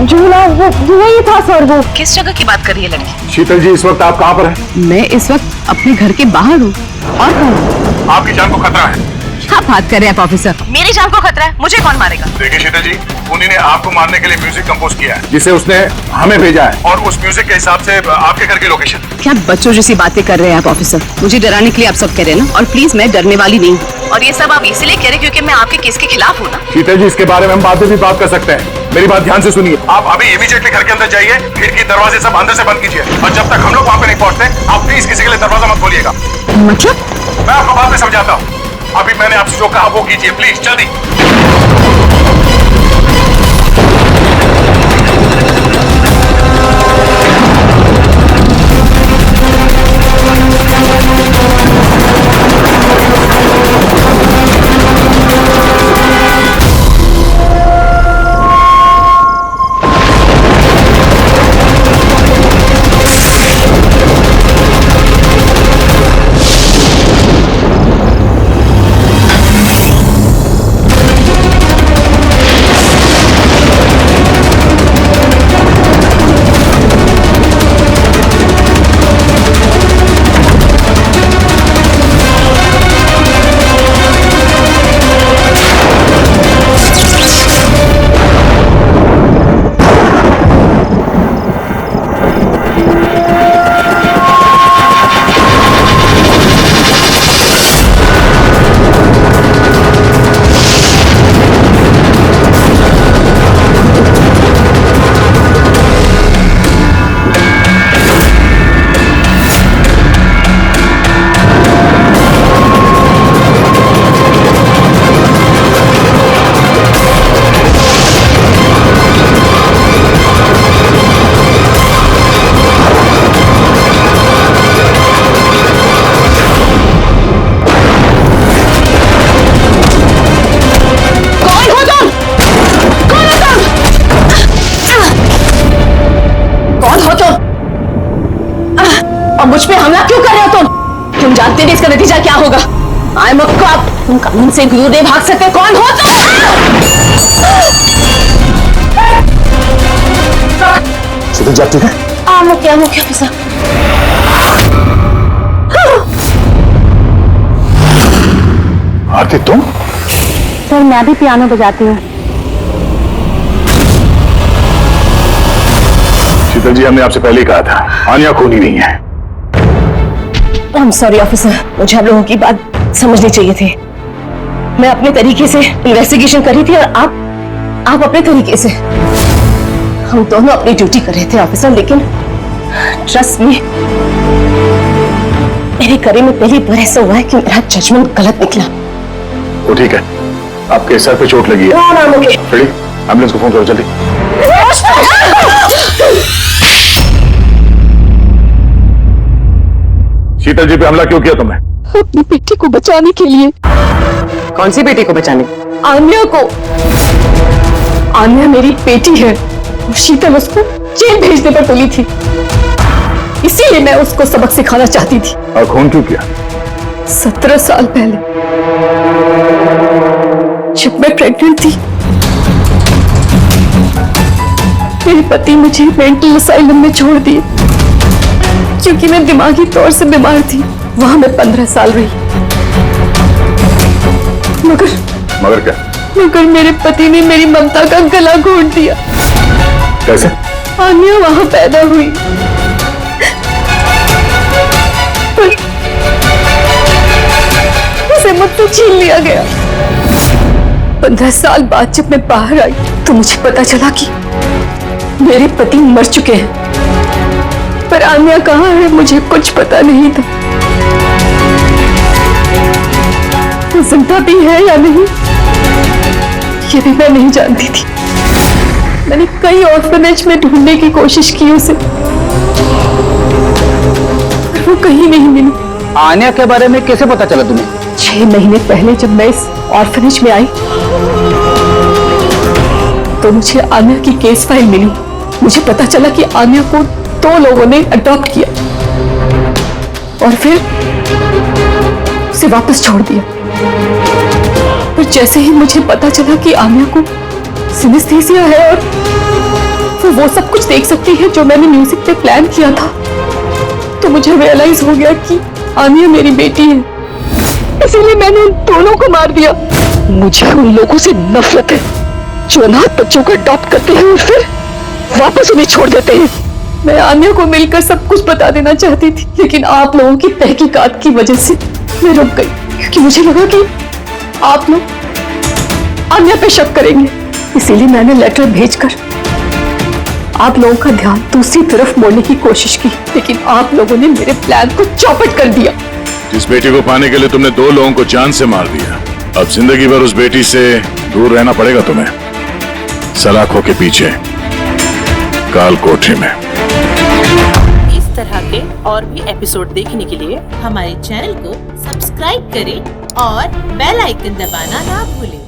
R: झूला, वो यही था सर। वो
M: किस जगह की बात कर रही है लड़की?
A: शीतल जी, इस वक्त आप कहाँ पर हैं?
M: मैं इस वक्त अपने घर के बाहर हूँ। और कौन?
A: आपकी जान को खतरा है।
M: क्या बात कर रहे हैं आप ऑफिसर? मेरी जान को खतरा है? मुझे कौन मारेगा?
A: देखिए शीतल जी, खूनी ने आपको मारने के लिए म्यूजिक कंपोज किया है जिसे उसने हमें भेजा है और उस म्यूजिक के हिसाब से आपके घर की लोकेशन।
M: क्या बच्चों जैसी बातें कर रहे हैं आप ऑफिसर? मुझे डराने के लिए आप सब कह रहे हैं ना? और प्लीज, मैं डरने वाली नहीं हूँ और ये सब आप इसलिए कह रहे हैं क्योंकि मैं आपके केस के खिलाफ हूँ ना?
A: शीतल जी, इसके बारे में हम बाद में भी बात कर सकते हैं। मेरी बात ध्यान से सुनिए। आप अभी इमीडिएटली घर के अंदर जाइए, खिड़की दरवाजे सब अंदर से बंद कीजिए और जब तक हम लोग वहाँ पे नहीं पहुँचते आप प्लीज किसी के लिए दरवाजा मत खोलिएगा।
M: मतलब?
A: मैं आपको बाद में समझाता हूँ। अभी मैंने आपसे जो कहा वो कीजिए प्लीज, जल्दी।
M: मुझ पे हमला क्यों कर रहे हो तुम? तुम जानते नहीं इसका नतीजा क्या होगा। I am a cop. तुम कानून से दूर नहीं भाग सकते। कौन हो तुम?
A: शीतल जी, आप ठीक है?
M: I'm okay, officer.
A: आरती, तुम?
Q: सर, मैं भी पियानो बजाती हूँ।
A: शीतल जी, हमने आपसे पहले ही कहा था आन्या खूनी नहीं है।
M: I'm sorry ऑफिसर, मुझे आप लोगों की बात समझनी चाहिए थी। मैं अपने तरीके से इन्वेस्टिगेशन कर रही थी और आप अपने तरीके से। हम दोनों अपनी ड्यूटी कर रहे थे ऑफिसर, लेकिन ट्रस्ट मी, मेरे करियर में पहली बार ऐसा हुआ है कि मेरा जजमेंट गलत निकला।
A: वो ठीक है, आपके सर पे चोट लगी है। एम्बुलेंस को फोन करो जल्दी। शीतल जी पे हमला क्यों किया तुमने?
R: अपनी बेटी को बचाने के लिए।
P: कौन सी बेटी को बचाने?
R: आन्या को। आन्या मेरी बेटी है और शीतल उसको जेल भेजने पर तुली थी, इसीलिए मैं उसको सबक सिखाना चाहती थी।
A: और खून क्यों किया?
R: 17 साल पहले जब मैं प्रेग्नेंट थी, मेरे पति मुझे मेंटल असाइलम में छोड़ दिए क्योंकि मैं दिमागी तौर से बीमार थी। वहां मैं 15 साल रही,
A: मगर क्या?
R: मगर मेरे पति ने मेरी ममता का गला घोंट दिया।
A: कैसे?
R: आन्या वहां पैदा हुई से मुझसे छीन लिया गया। 15 साल बाद जब मैं बाहर आई तो मुझे पता चला कि मेरे पति मर चुके हैं, पर आन्या कहाँ है मुझे कुछ पता नहीं था। वो जिंदा भी है या नहीं ये भी मैं नहीं जानती थी। मैंने कई ऑर्फनेज में ढूंढने की कोशिश की उसे, पर वो कहीं नहीं मिली।
H: आन्या के बारे में कैसे पता चला तुम्हें?
R: 6 महीने पहले जब मैं इस ऑर्फनेज में आई तो मुझे आन्या की केस फाइल मिली। मुझे पता चला कि आन्या को 2 लोगों ने अडॉप्ट किया और फिर उसे वापस छोड़ दिया। पर जैसे ही मुझे पता चला कि आन्या को सिनेस्थीसिया है और वो सब कुछ देख सकती है जो मैंने म्यूजिक पे प्लान किया था, तो मुझे रियलाइज हो गया कि आन्या मेरी बेटी है, इसीलिए मैंने उन दोनों को मार दिया। मुझे उन लोगों से नफरत है जो अनाथ बच्चों को अडॉप्ट करते हैं और फिर वापस उन्हें छोड़ देते हैं। मैं आन्या को मिलकर सब कुछ बता देना चाहती थी, लेकिन आप लोगों की तहकीकात की वजह से मैं रुक गई, क्योंकि मुझे लगा कि आप लोग आन्या पे शक करेंगे। इसीलिए मैंने लेटर भेजकर आप लोगों का ध्यान दूसरी तरफ मोड़ने की कोशिश की, लेकिन आप लोगों ने मेरे प्लान को चौपट कर दिया।
C: जिस बेटी को पाने के लिए तुमने 2 लोगों को जान से मार दिया, अब जिंदगी भर उस बेटी से दूर रहना पड़ेगा तुम्हें, सलाखों के पीछे काल कोठरी में।
S: इस तरह के और भी एपिसोड देखने के लिए हमारे चैनल को सब्सक्राइब करें और बेल आइकन दबाना ना भूलें।